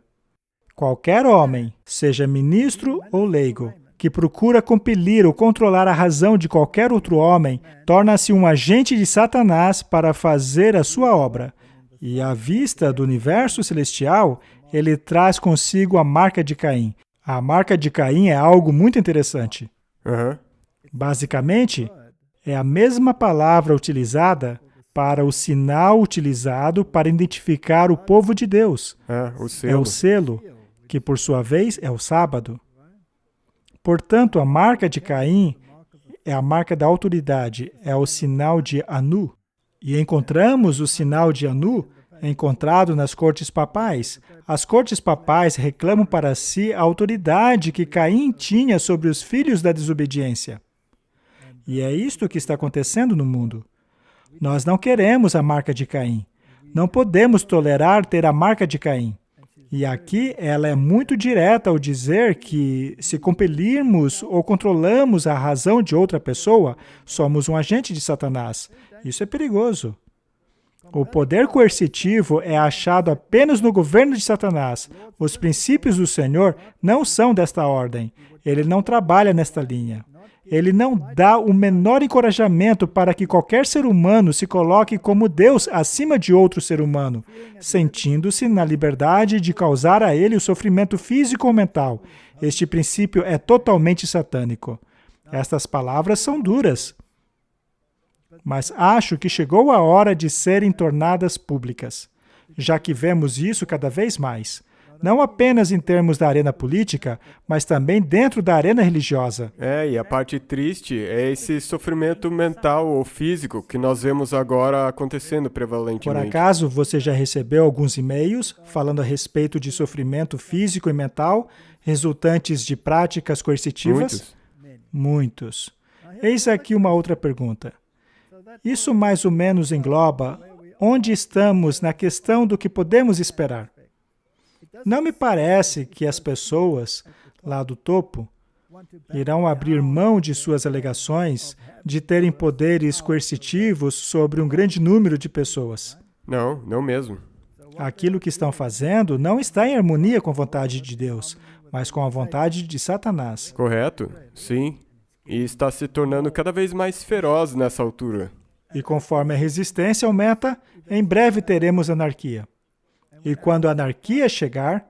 [SPEAKER 2] Qualquer homem, seja ministro ou leigo, que procura compelir ou controlar a razão de qualquer outro homem, torna-se um agente de Satanás para fazer a sua obra. E à vista do universo celestial, ele traz consigo a marca de Caim. A marca de Caim é algo muito interessante. Basicamente, é a mesma palavra utilizada para o sinal utilizado para identificar o povo de Deus.
[SPEAKER 1] O selo.
[SPEAKER 2] É o selo, que por sua vez é o sábado. Portanto, a marca de Caim é a marca da autoridade, é o sinal de Anu. E encontramos o sinal de Anu encontrado nas cortes papais. As cortes papais reclamam para si a autoridade que Caim tinha sobre os filhos da desobediência. E é isto que está acontecendo no mundo. Nós não queremos a marca de Caim. Não podemos tolerar ter a marca de Caim. E aqui ela é muito direta ao dizer que, se compelirmos ou controlamos a razão de outra pessoa, somos um agente de Satanás. Isso é perigoso. O poder coercitivo é achado apenas no governo de Satanás. Os princípios do Senhor não são desta ordem. Ele não trabalha nesta linha. Ele não dá o menor encorajamento para que qualquer ser humano se coloque como Deus acima de outro ser humano, sentindo-se na liberdade de causar a ele o sofrimento físico ou mental. Este princípio é totalmente satânico. Estas palavras são duras, mas acho que chegou a hora de serem tornadas públicas, já que vemos isso cada vez mais. Não apenas em termos da arena política, mas também dentro da arena religiosa.
[SPEAKER 1] E a parte triste é esse sofrimento mental ou físico que nós vemos agora acontecendo prevalentemente.
[SPEAKER 2] Por acaso, você já recebeu alguns e-mails falando a respeito de sofrimento físico e mental resultantes de práticas coercitivas? Muitos. Eis aqui uma outra pergunta. Isso mais ou menos engloba onde estamos na questão do que podemos esperar. Não me parece que as pessoas lá do topo irão abrir mão de suas alegações de terem poderes coercitivos sobre um grande número de pessoas.
[SPEAKER 1] Não mesmo.
[SPEAKER 2] Aquilo que estão fazendo não está em harmonia com a vontade de Deus, mas com a vontade de Satanás.
[SPEAKER 1] Correto? Sim. E está se tornando cada vez mais feroz nessa altura.
[SPEAKER 2] E conforme a resistência aumenta, em breve teremos anarquia. E quando a anarquia chegar,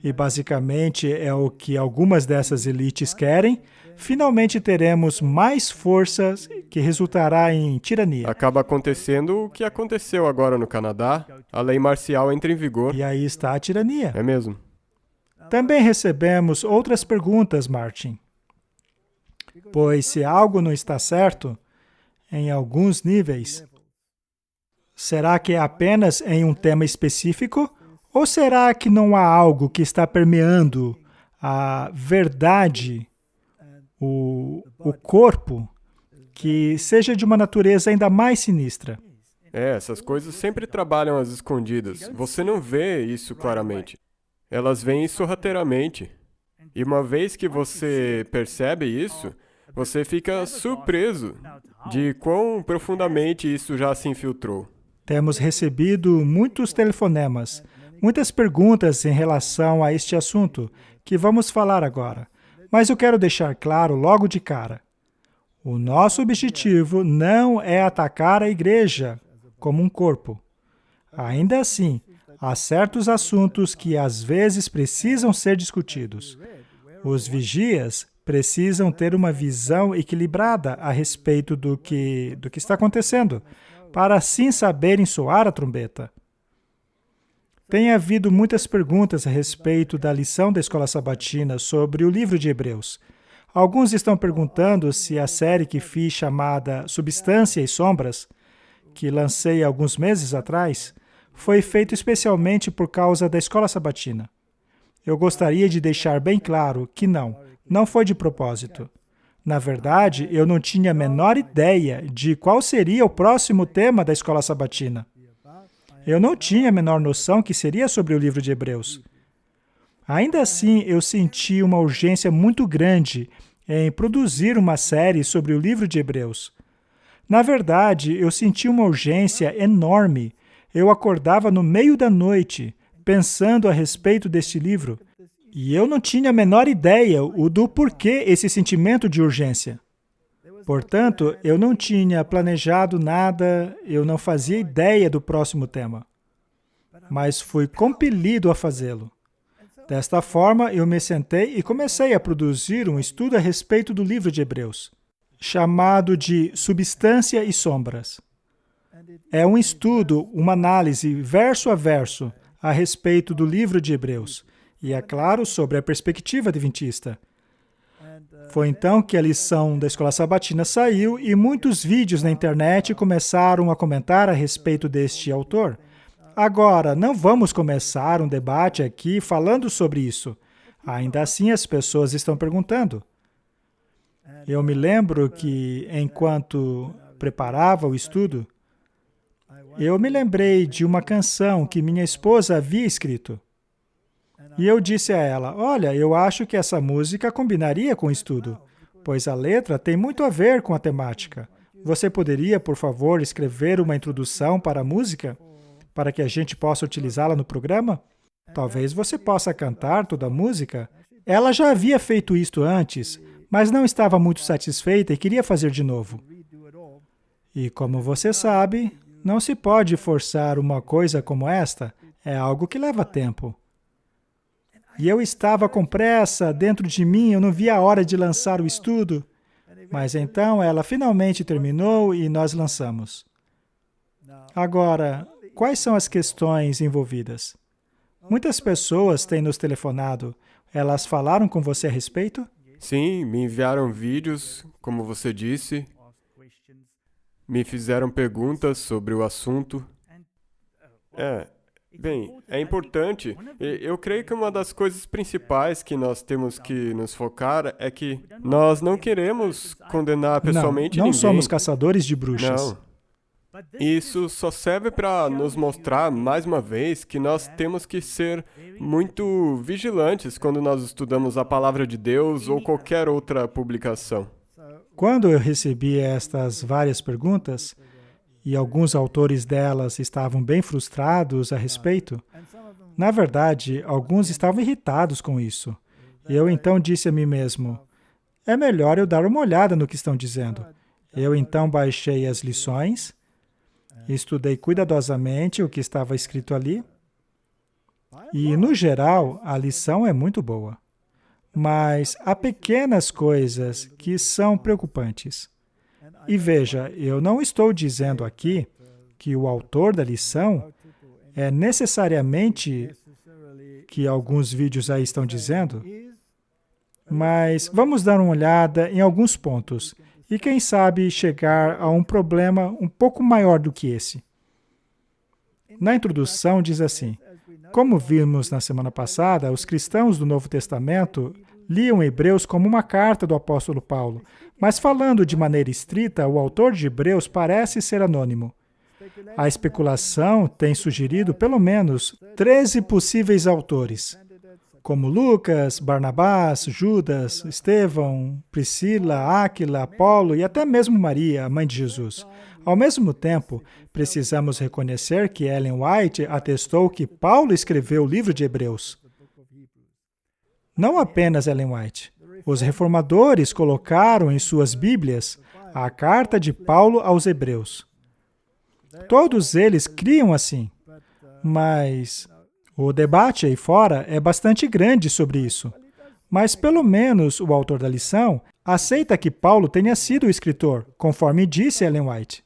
[SPEAKER 2] e basicamente é o que algumas dessas elites querem, finalmente teremos mais forças que resultará em tirania.
[SPEAKER 1] Acaba acontecendo o que aconteceu agora no Canadá. A lei marcial entra em vigor.
[SPEAKER 2] E aí está a tirania.
[SPEAKER 1] É mesmo.
[SPEAKER 2] Também recebemos outras perguntas, Martin. Pois se algo não está certo, em alguns níveis, será que é apenas em um tema específico? Ou será que não há algo que está permeando a verdade, o corpo, que seja de uma natureza ainda mais sinistra?
[SPEAKER 1] Essas coisas sempre trabalham às escondidas. Você não vê isso claramente. Elas vêm sorrateiramente. E uma vez que você percebe isso, você fica surpreso de quão profundamente isso já se infiltrou.
[SPEAKER 2] Temos recebido muitos telefonemas, muitas perguntas em relação a este assunto, que vamos falar agora. Mas eu quero deixar claro logo de cara. O nosso objetivo não é atacar a igreja como um corpo. Ainda assim, há certos assuntos que às vezes precisam ser discutidos. Os vigias precisam ter uma visão equilibrada a respeito do que está acontecendo, para assim saberem soar a trombeta. Tem havido muitas perguntas a respeito da lição da Escola Sabatina sobre o livro de Hebreus. Alguns estão perguntando se a série que fiz chamada Substância e Sombras, que lancei alguns meses atrás, foi feita especialmente por causa da Escola Sabatina. Eu gostaria de deixar bem claro que não foi de propósito. Na verdade, eu não tinha a menor ideia de qual seria o próximo tema da Escola Sabatina. Eu não tinha a menor noção que seria sobre o livro de Hebreus. Ainda assim, eu senti uma urgência muito grande em produzir uma série sobre o livro de Hebreus. Na verdade, eu senti uma urgência enorme. Eu acordava no meio da noite, pensando a respeito deste livro, e eu não tinha a menor ideia do porquê esse sentimento de urgência. Portanto, eu não tinha planejado nada, eu não fazia ideia do próximo tema, mas fui compelido a fazê-lo. Desta forma, eu me sentei e comecei a produzir um estudo a respeito do livro de Hebreus, chamado de Substância e Sombras. É um estudo, uma análise verso a verso a respeito do livro de Hebreus, e é claro, sobre a perspectiva adventista. Foi então que a lição da Escola Sabatina saiu e muitos vídeos na internet começaram a comentar a respeito deste autor. Agora, não vamos começar um debate aqui falando sobre isso. Ainda assim, as pessoas estão perguntando. Eu me lembro que, enquanto preparava o estudo, eu me lembrei de uma canção que minha esposa havia escrito. E eu disse a ela, olha, eu acho que essa música combinaria com o estudo, pois a letra tem muito a ver com a temática. Você poderia, por favor, escrever uma introdução para a música, para que a gente possa utilizá-la no programa? Talvez você possa cantar toda a música. Ela já havia feito isto antes, mas não estava muito satisfeita e queria fazer de novo. E como você sabe, não se pode forçar uma coisa como esta, é algo que leva tempo. E eu estava com pressa dentro de mim, eu não via a hora de lançar o estudo, mas então ela finalmente terminou e nós lançamos. Agora, quais são as questões envolvidas? Muitas pessoas têm nos telefonado. Elas falaram com você a respeito?
[SPEAKER 1] Sim, me enviaram vídeos, como você disse, me fizeram perguntas sobre o assunto. É importante. Eu creio que uma das coisas principais que nós temos que nos focar é que nós não queremos condenar pessoalmente
[SPEAKER 2] não
[SPEAKER 1] ninguém.
[SPEAKER 2] somos caçadores de bruxas.
[SPEAKER 1] Não. Isso só serve para nos mostrar, mais uma vez, que nós temos que ser muito vigilantes quando nós estudamos a Palavra de Deus ou qualquer outra publicação.
[SPEAKER 2] Quando eu recebi estas várias perguntas, e alguns autores delas estavam bem frustrados a respeito, na verdade, alguns estavam irritados com isso. E eu então disse a mim mesmo, é melhor eu dar uma olhada no que estão dizendo. Eu então baixei as lições, estudei cuidadosamente o que estava escrito ali, e, no geral, a lição é muito boa. Mas há pequenas coisas que são preocupantes. E veja, eu não estou dizendo aqui que o autor da lição é necessariamente que alguns vídeos aí estão dizendo, mas vamos dar uma olhada em alguns pontos e, quem sabe, chegar a um problema um pouco maior do que esse. Na introdução diz assim, como vimos na semana passada, os cristãos do Novo Testamento liam Hebreus como uma carta do apóstolo Paulo, mas falando de maneira estrita, o autor de Hebreus parece ser anônimo. A especulação tem sugerido pelo menos 13 possíveis autores, como Lucas, Barnabás, Judas, Estevão, Priscila, Áquila, Apolo e até mesmo Maria, a mãe de Jesus. Ao mesmo tempo, precisamos reconhecer que Ellen White atestou que Paulo escreveu o livro de Hebreus. Não apenas Ellen White. Os reformadores colocaram em suas Bíblias a carta de Paulo aos Hebreus. Todos eles criam assim, mas o debate aí fora é bastante grande sobre isso. Mas pelo menos o autor da lição aceita que Paulo tenha sido o escritor, conforme disse Ellen White.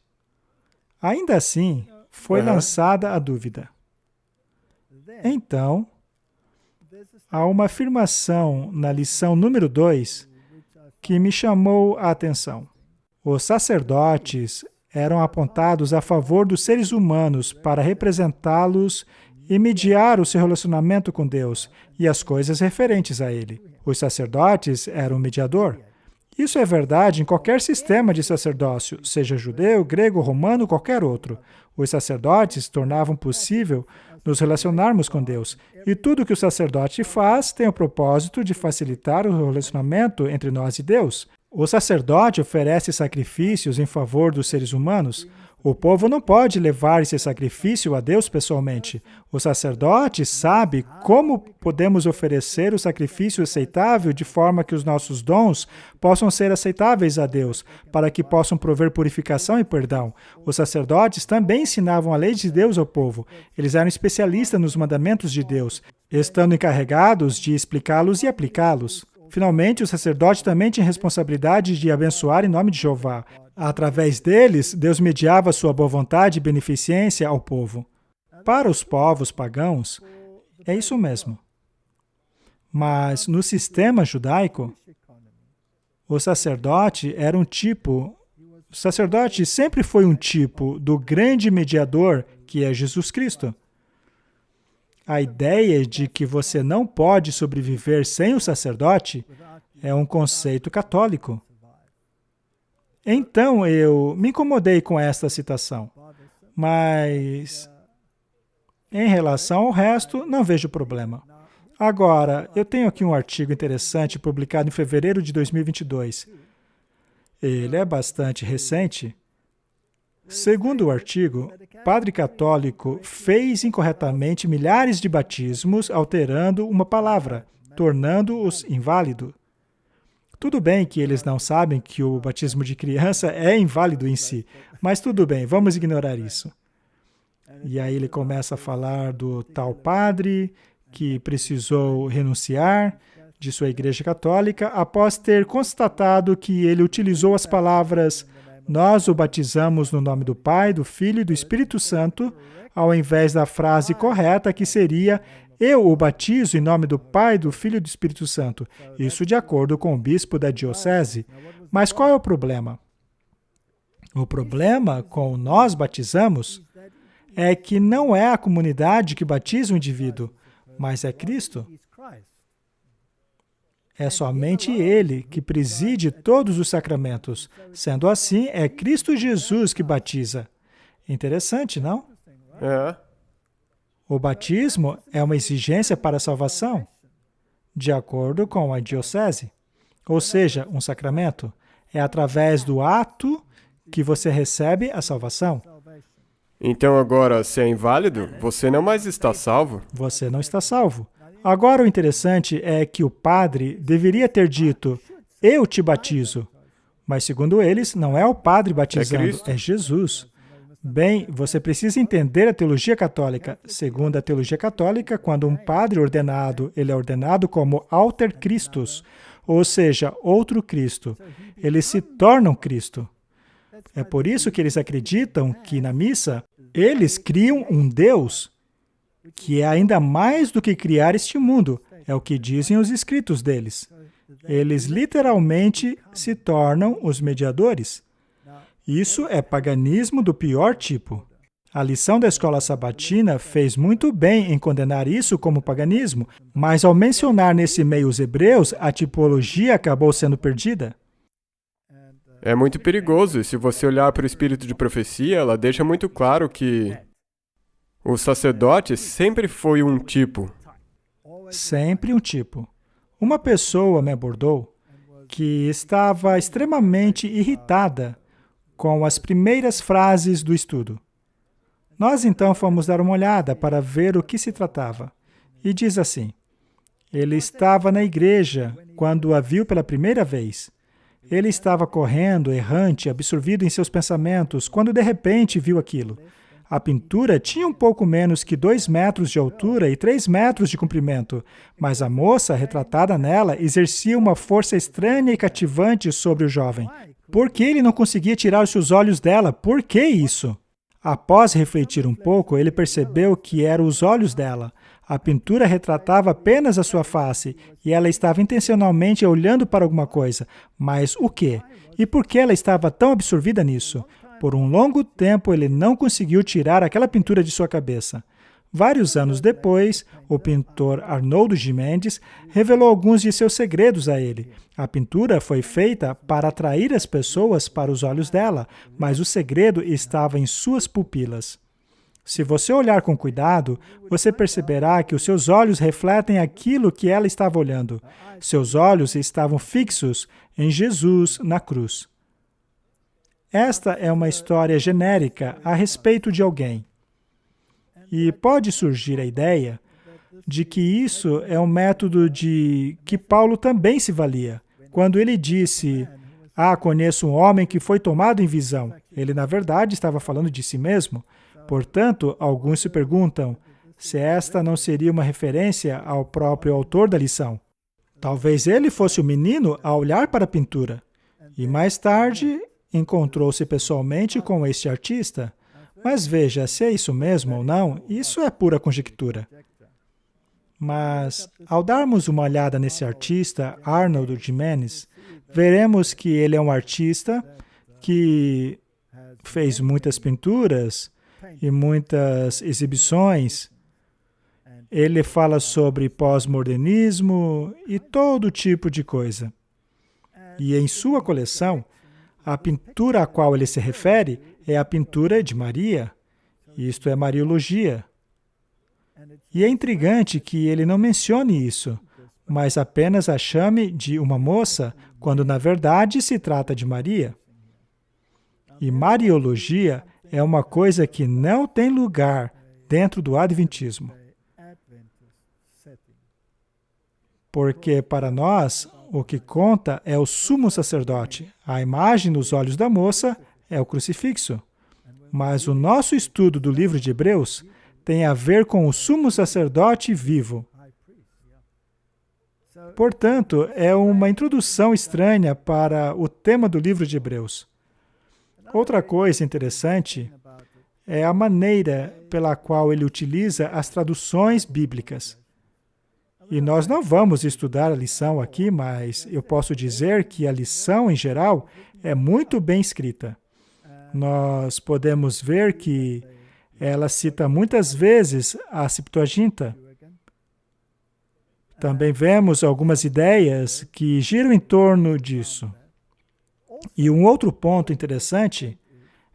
[SPEAKER 2] Ainda assim, foi lançada a dúvida. Então, há uma afirmação na lição número 2 que me chamou a atenção. Os sacerdotes eram apontados a favor dos seres humanos para representá-los e mediar o seu relacionamento com Deus e as coisas referentes a Ele. Os sacerdotes eram o mediador. Isso é verdade em qualquer sistema de sacerdócio, seja judeu, grego, romano, qualquer outro. Os sacerdotes tornavam possível nos relacionarmos com Deus. E tudo que o sacerdote faz tem o propósito de facilitar o relacionamento entre nós e Deus. O sacerdote oferece sacrifícios em favor dos seres humanos. O povo não pode levar esse sacrifício a Deus pessoalmente. O sacerdote sabe como podemos oferecer o sacrifício aceitável de forma que os nossos dons possam ser aceitáveis a Deus, para que possam prover purificação e perdão. Os sacerdotes também ensinavam a lei de Deus ao povo. Eles eram especialistas nos mandamentos de Deus, estando encarregados de explicá-los e aplicá-los. Finalmente, o sacerdote também tinha responsabilidade de abençoar em nome de Jeová. Através deles, Deus mediava sua boa vontade e beneficência ao povo. Para os povos pagãos, é isso mesmo. Mas no sistema judaico, o sacerdote era um tipo... O sacerdote sempre foi um tipo do grande mediador que é Jesus Cristo. A ideia de que você não pode sobreviver sem o sacerdote é um conceito católico. Então, eu me incomodei com esta citação, mas em relação ao resto, não vejo problema. Agora, eu tenho aqui um artigo interessante publicado em fevereiro de 2022. Ele é bastante recente. Segundo o artigo, padre católico fez incorretamente milhares de batismos alterando uma palavra, tornando-os inválido. Tudo bem que eles não sabem que o batismo de criança é inválido em si, mas tudo bem, vamos ignorar isso. E aí ele começa a falar do tal padre que precisou renunciar de sua igreja católica após ter constatado que ele utilizou as palavras "nós o batizamos no nome do Pai, do Filho e do Espírito Santo", ao invés da frase correta que seria "eu o batizo em nome do Pai, do Filho e do Espírito Santo". Isso de acordo com o bispo da diocese. Mas qual é o problema? O problema com "nós batizamos" é que não é a comunidade que batiza o indivíduo, mas é Cristo. É somente Ele que preside todos os sacramentos. Sendo assim, é Cristo Jesus que batiza. Interessante, não?
[SPEAKER 1] É.
[SPEAKER 2] O batismo é uma exigência para a salvação, de acordo com a diocese. Ou seja, um sacramento. É através do ato que você recebe a salvação.
[SPEAKER 1] Então agora, se é inválido, você não mais está salvo?
[SPEAKER 2] Você não está salvo. Agora o interessante é que o padre deveria ter dito "eu te batizo", mas segundo eles, não é o padre batizando, é Jesus. Bem, você precisa entender a teologia católica. Segundo a teologia católica, quando um padre ordenado, ele é ordenado como alter Christus, ou seja, outro Cristo. Eles se tornam Cristo. É por isso que eles acreditam que na missa, eles criam um Deus que é ainda mais do que criar este mundo. É o que dizem os escritos deles. Eles literalmente se tornam os mediadores. Isso é paganismo do pior tipo. A lição da escola sabatina fez muito bem em condenar isso como paganismo, mas ao mencionar nesse meio os hebreus, a tipologia acabou sendo perdida.
[SPEAKER 1] É muito perigoso, e se você olhar para o espírito de profecia, ela deixa muito claro que o sacerdote sempre foi um tipo.
[SPEAKER 2] Sempre um tipo. Uma pessoa me abordou que estava extremamente irritada com as primeiras frases do estudo. Nós então fomos dar uma olhada para ver o que se tratava. E diz assim: ele estava na igreja quando a viu pela primeira vez. Ele estava correndo, errante, absorvido em seus pensamentos, quando de repente viu aquilo. A pintura tinha um pouco menos que 2 metros de altura e 3 metros de comprimento, mas a moça retratada nela exercia uma força estranha e cativante sobre o jovem. Por que ele não conseguia tirar os seus olhos dela? Por que isso? Após refletir um pouco, ele percebeu que eram os olhos dela. A pintura retratava apenas a sua face, e ela estava intencionalmente olhando para alguma coisa. Mas o quê? E por que ela estava tão absorvida nisso? Por um longo tempo, ele não conseguiu tirar aquela pintura de sua cabeça. Vários anos depois, o pintor Arnoldo de Mendes revelou alguns de seus segredos a ele. A pintura foi feita para atrair as pessoas para os olhos dela, mas o segredo estava em suas pupilas. Se você olhar com cuidado, você perceberá que os seus olhos refletem aquilo que ela estava olhando. Seus olhos estavam fixos em Jesus na cruz. Esta é uma história genérica a respeito de alguém. E pode surgir a ideia de que isso é um método de que Paulo também se valia. Quando ele disse, conheço um homem que foi tomado em visão. Ele, na verdade, estava falando de si mesmo. Portanto, alguns se perguntam se esta não seria uma referência ao próprio autor da lição. Talvez ele fosse o menino a olhar para a pintura. E mais tarde, encontrou-se pessoalmente com este artista. Mas veja, se é isso mesmo ou não, isso é pura conjectura. Mas, ao darmos uma olhada nesse artista, Arnoldo de Mendes, veremos que ele é um artista que fez muitas pinturas e muitas exibições. Ele fala sobre pós-modernismo e todo tipo de coisa. E em sua coleção, a pintura a qual ele se refere é a pintura de Maria. Isto é Mariologia. E é intrigante que ele não mencione isso, mas apenas a chame de uma moça, quando na verdade se trata de Maria. E Mariologia é uma coisa que não tem lugar dentro do Adventismo. Porque para nós, O que conta é o sumo sacerdote. A imagem nos olhos da moça é o crucifixo. Mas o nosso estudo do livro de Hebreus tem a ver com o sumo sacerdote vivo. Portanto, é uma introdução estranha para o tema do livro de Hebreus. Outra coisa interessante é a maneira pela qual ele utiliza as traduções bíblicas. E nós não vamos estudar a lição aqui, mas eu posso dizer que a lição, em geral, é muito bem escrita. Nós podemos ver que ela cita muitas vezes a Septuaginta. Também vemos algumas ideias que giram em torno disso. E um outro ponto interessante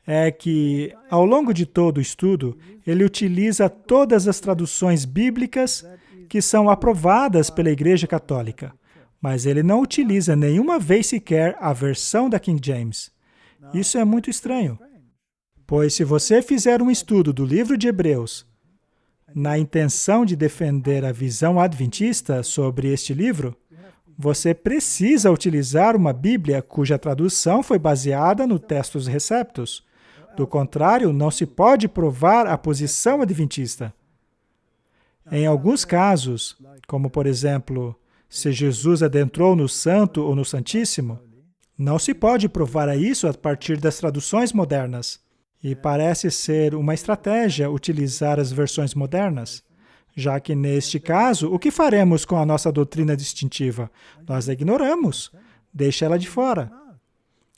[SPEAKER 2] é que, ao longo de todo o estudo, ele utiliza todas as traduções bíblicas que são aprovadas pela Igreja Católica, mas ele não utiliza nenhuma vez sequer a versão da King James. Isso é muito estranho, pois se você fizer um estudo do livro de Hebreus na intenção de defender a visão adventista sobre este livro, você precisa utilizar uma Bíblia cuja tradução foi baseada no Textus Receptus. Do contrário, não se pode provar a posição adventista. Em alguns casos, como por exemplo, se Jesus adentrou no Santo ou no Santíssimo, não se pode provar isso a partir das traduções modernas. E parece ser uma estratégia utilizar as versões modernas, já que neste caso, o que faremos com a nossa doutrina distintiva? Nós a ignoramos, deixa ela de fora.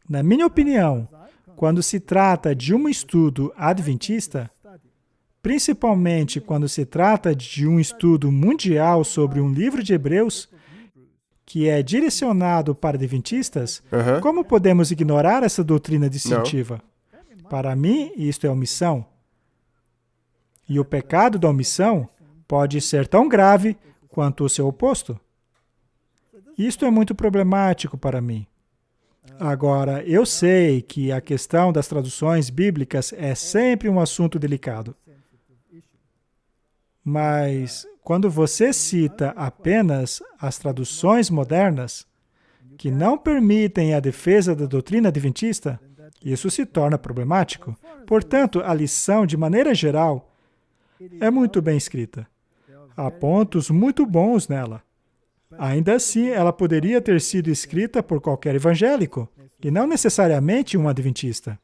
[SPEAKER 2] Na minha opinião, quando se trata de um estudo adventista, principalmente quando se trata de um estudo mundial sobre um livro de Hebreus, que é direcionado para adventistas, como podemos ignorar essa doutrina distintiva? Para mim, isto é omissão. E o pecado da omissão pode ser tão grave quanto o seu oposto. Isto é muito problemático para mim. Agora, eu sei que a questão das traduções bíblicas é sempre um assunto delicado. Mas, quando você cita apenas as traduções modernas, que não permitem a defesa da doutrina adventista, isso se torna problemático. Portanto, a lição, de maneira geral, é muito bem escrita. Há pontos muito bons nela. Ainda assim, ela poderia ter sido escrita por qualquer evangélico, e não necessariamente um adventista.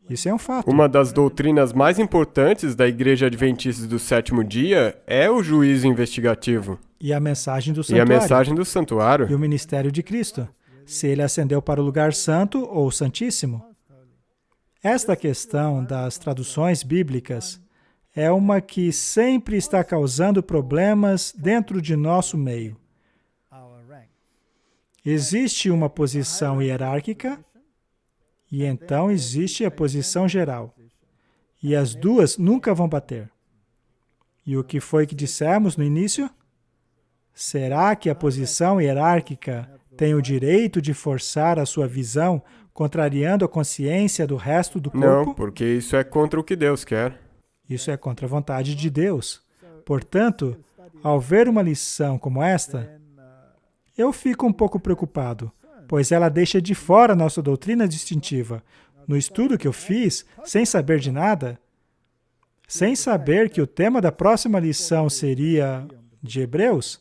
[SPEAKER 2] Isso é um fato.
[SPEAKER 1] Uma das doutrinas mais importantes da Igreja Adventista do Sétimo Dia é o juízo investigativo.
[SPEAKER 2] E a mensagem do
[SPEAKER 1] E
[SPEAKER 2] santuário.
[SPEAKER 1] a mensagem do santuário.
[SPEAKER 2] E o ministério de Cristo. Se ele ascendeu para o lugar santo ou santíssimo. Esta questão das traduções bíblicas é uma que sempre está causando problemas dentro de nosso meio. Existe uma posição hierárquica e então existe a posição geral. E as duas nunca vão bater. E o que foi que dissemos no início? Será que a posição hierárquica tem o direito de forçar a sua visão, contrariando a consciência do resto do corpo?
[SPEAKER 1] Não, porque isso é contra o que Deus quer.
[SPEAKER 2] Isso é contra a vontade de Deus. Portanto, ao ver uma lição como esta, eu fico um pouco preocupado, pois ela deixa de fora a nossa doutrina distintiva. No estudo que eu fiz, sem saber de nada, sem saber que o tema da próxima lição seria de Hebreus,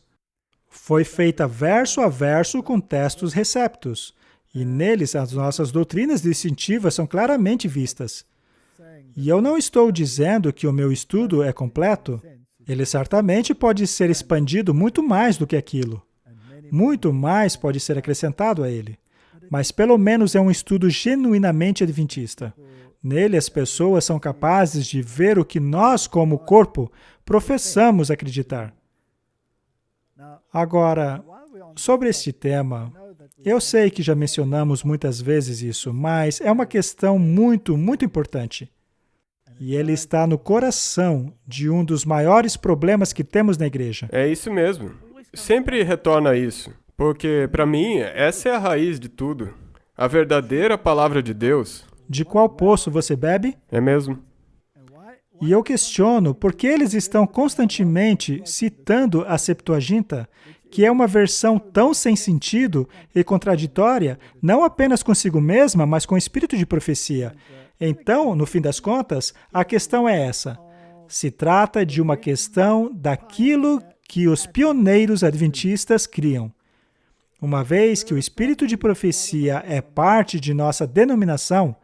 [SPEAKER 2] foi feita verso a verso com Textus Receptus, e neles as nossas doutrinas distintivas são claramente vistas. E eu não estou dizendo que o meu estudo é completo. Ele certamente pode ser expandido muito mais do que aquilo. Muito mais pode ser acrescentado a ele. Mas pelo menos é um estudo genuinamente adventista. Nele as pessoas são capazes de ver o que nós, como corpo, professamos acreditar. Agora, sobre este tema, eu sei que já mencionamos muitas vezes isso, mas é uma questão muito, muito importante. E ele está no coração de um dos maiores problemas que temos na igreja.
[SPEAKER 1] É isso mesmo. Sempre retorna a isso, porque, para mim, essa é a raiz de tudo. A verdadeira palavra de Deus.
[SPEAKER 2] De qual poço você bebe?
[SPEAKER 1] É mesmo.
[SPEAKER 2] E eu questiono por que eles estão constantemente citando a Septuaginta que é uma versão tão sem sentido e contraditória, não apenas consigo mesma, mas com o espírito de profecia. Então, no fim das contas, a questão é essa. Se trata de uma questão daquilo que os pioneiros adventistas criam. Uma vez que o espírito de profecia é parte de nossa denominação,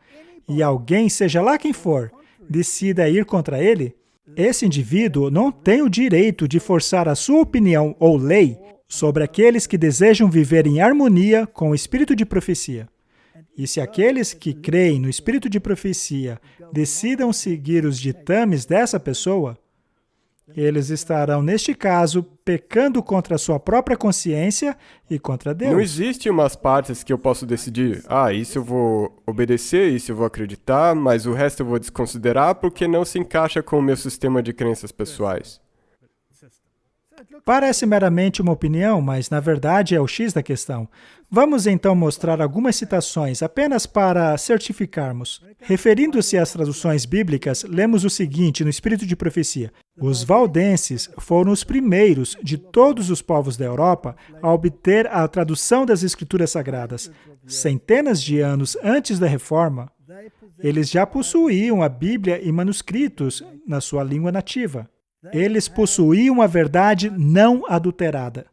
[SPEAKER 2] e alguém, seja lá quem for, decida ir contra ele, esse indivíduo não tem o direito de forçar a sua opinião ou lei sobre aqueles que desejam viver em harmonia com o espírito de profecia. E se aqueles que creem no espírito de profecia decidam seguir os ditames dessa pessoa, eles estarão, neste caso, pecando contra a sua própria consciência e contra Deus.
[SPEAKER 1] Não existe umas partes que eu posso decidir, isso eu vou obedecer, isso eu vou acreditar, mas o resto eu vou desconsiderar porque não se encaixa com o meu sistema de crenças pessoais.
[SPEAKER 2] Parece meramente uma opinião, mas na verdade é o X da questão. Vamos então mostrar algumas citações, apenas para certificarmos. Referindo-se às traduções bíblicas, lemos o seguinte no Espírito de Profecia. Os valdenses foram os primeiros de todos os povos da Europa a obter a tradução das Escrituras Sagradas. Centenas de anos antes da Reforma, eles já possuíam a Bíblia em manuscritos na sua língua nativa. Eles possuíam a verdade não adulterada.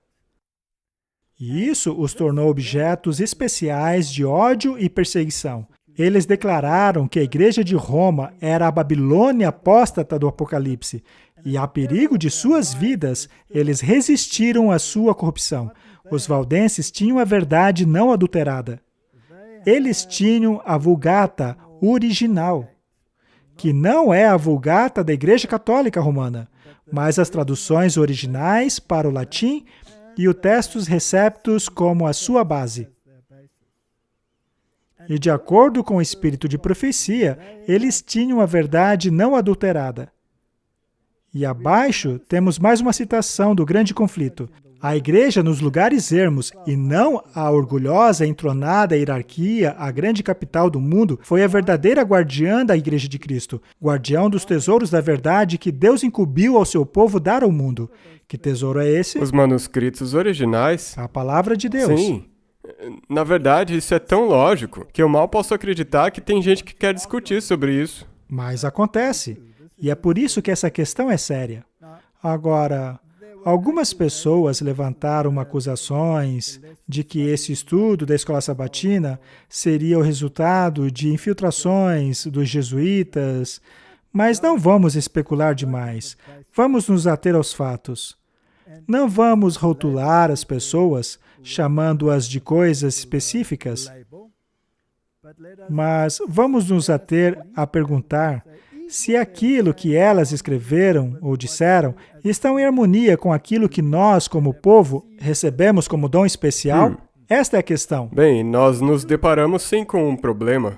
[SPEAKER 2] E isso os tornou objetos especiais de ódio e perseguição. Eles declararam que a Igreja de Roma era a Babilônia apóstata do Apocalipse, e a perigo de suas vidas, eles resistiram à sua corrupção. Os valdenses tinham a verdade não adulterada. Eles tinham a Vulgata original, que não é a Vulgata da Igreja Católica Romana, mas as traduções originais para o latim e o Textus Receptus como a sua base. E de acordo com o espírito de profecia, eles tinham a verdade não adulterada. E abaixo temos mais uma citação do grande conflito. A igreja nos lugares ermos, e não a orgulhosa, entronada hierarquia, a grande capital do mundo, foi a verdadeira guardiã da Igreja de Cristo, guardião dos tesouros da verdade que Deus incumbiu ao seu povo dar ao mundo. Que tesouro é esse?
[SPEAKER 1] Os manuscritos originais.
[SPEAKER 2] A palavra de Deus.
[SPEAKER 1] Sim. Na verdade, isso é tão lógico que eu mal posso acreditar que tem gente que quer discutir sobre isso.
[SPEAKER 2] Mas acontece. E é por isso que essa questão é séria. Agora, algumas pessoas levantaram acusações de que esse estudo da escola sabatina seria o resultado de infiltrações dos jesuítas, mas não vamos especular demais. Vamos nos ater aos fatos. Não vamos rotular as pessoas, chamando-as de coisas específicas, mas vamos nos ater a perguntar se aquilo que elas escreveram ou disseram estão em harmonia com aquilo que nós, como povo, recebemos como dom especial. Esta é a questão.
[SPEAKER 1] Bem, nós nos deparamos sim com um problema,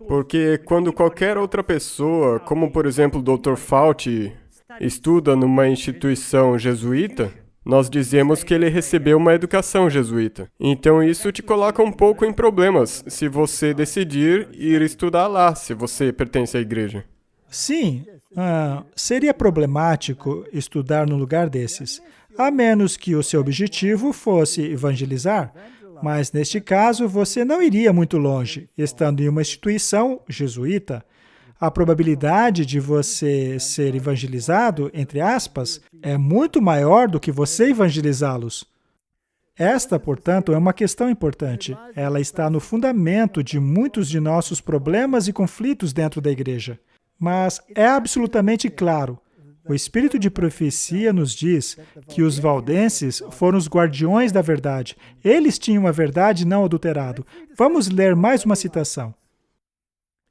[SPEAKER 1] porque quando qualquer outra pessoa, como por exemplo o Dr. Fauci, estuda numa instituição jesuíta, nós dizemos que ele recebeu uma educação jesuíta. Então isso te coloca um pouco em problemas, se você decidir ir estudar lá, se você pertence à igreja.
[SPEAKER 2] Sim, seria problemático estudar num lugar desses, a menos que o seu objetivo fosse evangelizar. Mas, neste caso, você não iria muito longe, estando em uma instituição jesuíta. A probabilidade de você ser evangelizado, entre aspas, é muito maior do que você evangelizá-los. Esta, portanto, é uma questão importante. Ela está no fundamento de muitos de nossos problemas e conflitos dentro da igreja. Mas é absolutamente claro. O Espírito de Profecia nos diz que os valdenses foram os guardiões da verdade. Eles tinham a verdade não adulterada. Vamos ler mais uma citação.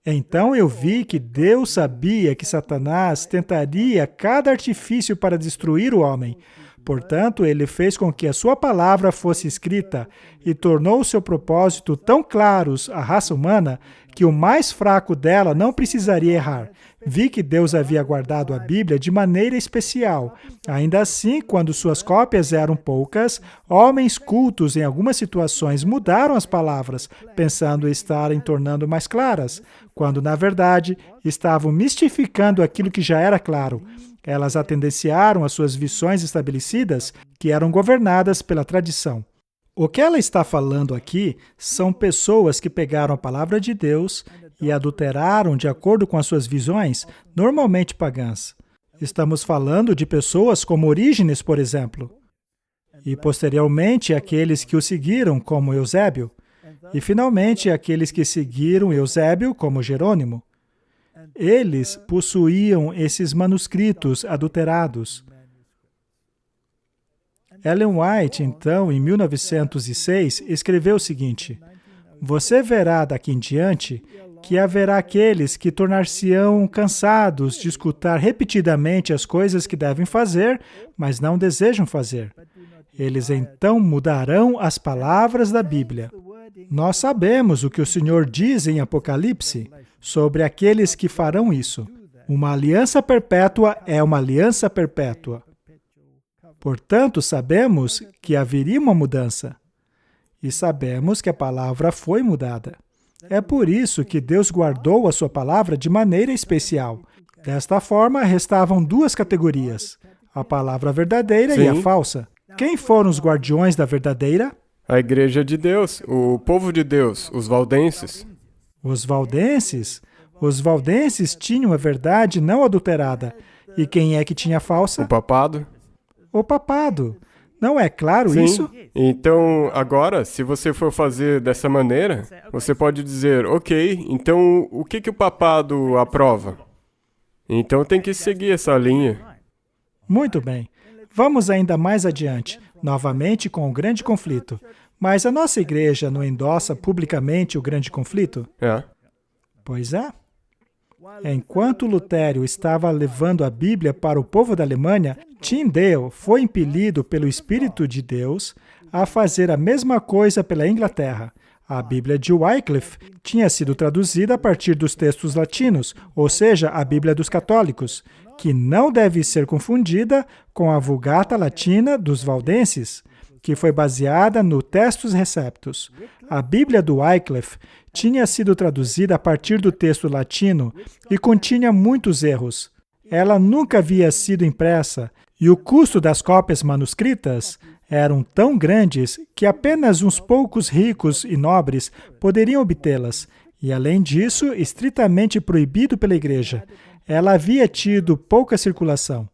[SPEAKER 2] Então eu vi que Deus sabia que Satanás tentaria cada artifício para destruir o homem. Portanto, ele fez com que a sua palavra fosse escrita e tornou o seu propósito tão claros à raça humana que o mais fraco dela não precisaria errar. Vi que Deus havia guardado a Bíblia de maneira especial. Ainda assim, quando suas cópias eram poucas, homens cultos em algumas situações mudaram as palavras, pensando estarem tornando mais claras, quando, na verdade, estavam mistificando aquilo que já era claro. Elas atendenciaram às suas visões estabelecidas, que eram governadas pela tradição. O que ela está falando aqui são pessoas que pegaram a palavra de Deus e adulteraram de acordo com as suas visões, normalmente pagãs. Estamos falando de pessoas como Orígenes, por exemplo, e posteriormente aqueles que o seguiram, como Eusébio, e finalmente aqueles que seguiram Eusébio, como Jerônimo. Eles possuíam esses manuscritos adulterados. Ellen White, então, em 1906, escreveu o seguinte: você verá daqui em diante que haverá aqueles que tornar-se-ão cansados de escutar repetidamente as coisas que devem fazer, mas não desejam fazer. Eles então mudarão as palavras da Bíblia. Nós sabemos o que o Senhor diz em Apocalipse sobre aqueles que farão isso. Uma aliança perpétua é uma aliança perpétua. Portanto, sabemos que haveria uma mudança. E sabemos que a palavra foi mudada. É por isso que Deus guardou a sua palavra de maneira especial. Desta forma, restavam duas categorias: a palavra verdadeira e a falsa. Quem foram os guardiões da verdadeira?
[SPEAKER 1] A Igreja de Deus, o povo de Deus, os valdenses.
[SPEAKER 2] Os valdenses? Os valdenses tinham a verdade não adulterada. E quem é que tinha a falsa?
[SPEAKER 1] O papado.
[SPEAKER 2] O papado. Não é claro
[SPEAKER 1] Sim.
[SPEAKER 2] isso?
[SPEAKER 1] Então, agora, se você for fazer dessa maneira, você pode dizer, ok, então o que o papado aprova? Então tem que seguir essa linha.
[SPEAKER 2] Muito bem. Vamos ainda mais adiante, novamente com o grande conflito. Mas a nossa igreja não endossa publicamente o grande conflito?
[SPEAKER 1] É.
[SPEAKER 2] Pois é. Enquanto Lutério estava levando a Bíblia para o povo da Alemanha, Tyndale foi impelido pelo Espírito de Deus a fazer a mesma coisa pela Inglaterra. A Bíblia de Wycliffe tinha sido traduzida a partir dos textos latinos, ou seja, a Bíblia dos católicos, que não deve ser confundida com a Vulgata Latina dos valdenses, que foi baseada no Textus Receptus. A Bíblia do Wycliffe tinha sido traduzida a partir do texto latino e continha muitos erros. Ela nunca havia sido impressa e o custo das cópias manuscritas eram tão grandes que apenas uns poucos ricos e nobres poderiam obtê-las, e além disso, estritamente proibido pela Igreja. Ela havia tido pouca circulação.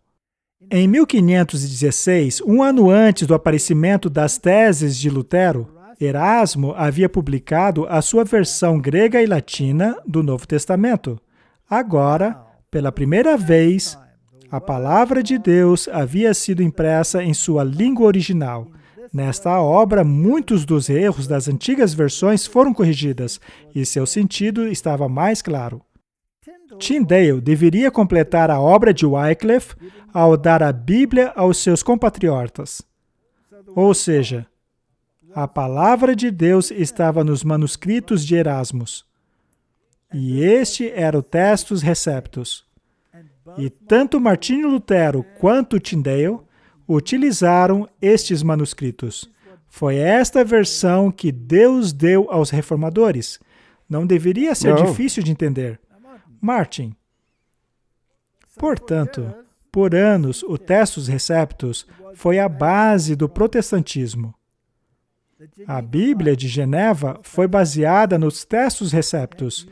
[SPEAKER 2] Em 1516, um ano antes do aparecimento das teses de Lutero, Erasmo havia publicado a sua versão grega e latina do Novo Testamento. Agora, pela primeira vez, a palavra de Deus havia sido impressa em sua língua original. Nesta obra, muitos dos erros das antigas versões foram corrigidas e seu sentido estava mais claro. Tyndale deveria completar a obra de Wycliffe ao dar a Bíblia aos seus compatriotas. Ou seja, a palavra de Deus estava nos manuscritos de Erasmus. E este era o Textus Receptus. E tanto Martinho Lutero quanto Tyndale utilizaram estes manuscritos. Foi esta versão que Deus deu aos reformadores. Não deveria ser difícil de entender. Martin. Portanto, por anos, o Textus Receptus foi a base do protestantismo. A Bíblia de Geneva foi baseada nos Textus Receptus.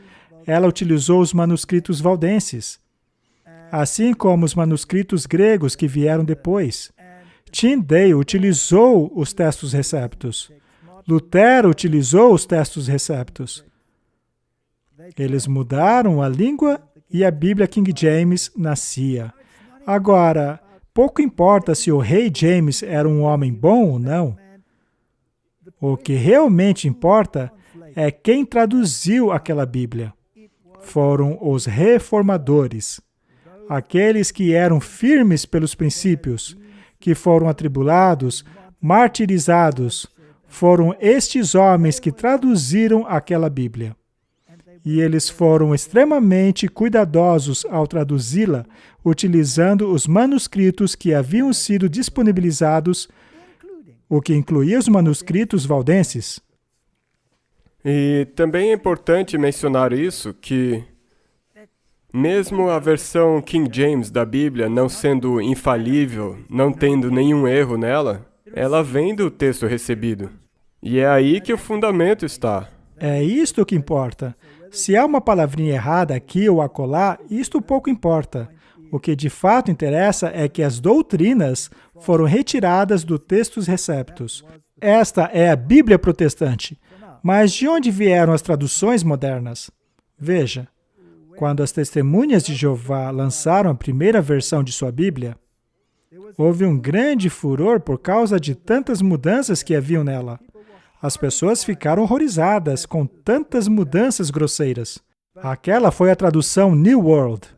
[SPEAKER 2] Ela utilizou os manuscritos valdenses, assim como os manuscritos gregos que vieram depois. Tyndale utilizou os Textus Receptus. Lutero utilizou os Textus Receptus. Eles mudaram a língua e a Bíblia King James nascia. Agora, pouco importa se o rei James era um homem bom ou não. O que realmente importa é quem traduziu aquela Bíblia. Foram os reformadores, aqueles que eram firmes pelos princípios, que foram atribulados, martirizados. Foram estes homens que traduziram aquela Bíblia. E eles foram extremamente cuidadosos ao traduzi-la, utilizando os manuscritos que haviam sido disponibilizados, o que incluía os manuscritos valdenses.
[SPEAKER 1] E também é importante mencionar isso, que Mesmo a versão King James da Bíblia não sendo infalível, não tendo nenhum erro nela, ela vem do texto recebido. E é aí que o fundamento está.
[SPEAKER 2] É isto que importa. Se há uma palavrinha errada aqui ou acolá, isto pouco importa. O que de fato interessa é que as doutrinas foram retiradas do textos receptos. Esta é a Bíblia protestante. Mas de onde vieram as traduções modernas? Veja, quando as Testemunhas de Jeová lançaram a primeira versão de sua Bíblia, houve um grande furor por causa de tantas mudanças que haviam nela. As pessoas ficaram horrorizadas com tantas mudanças grosseiras. Aquela foi a tradução New World.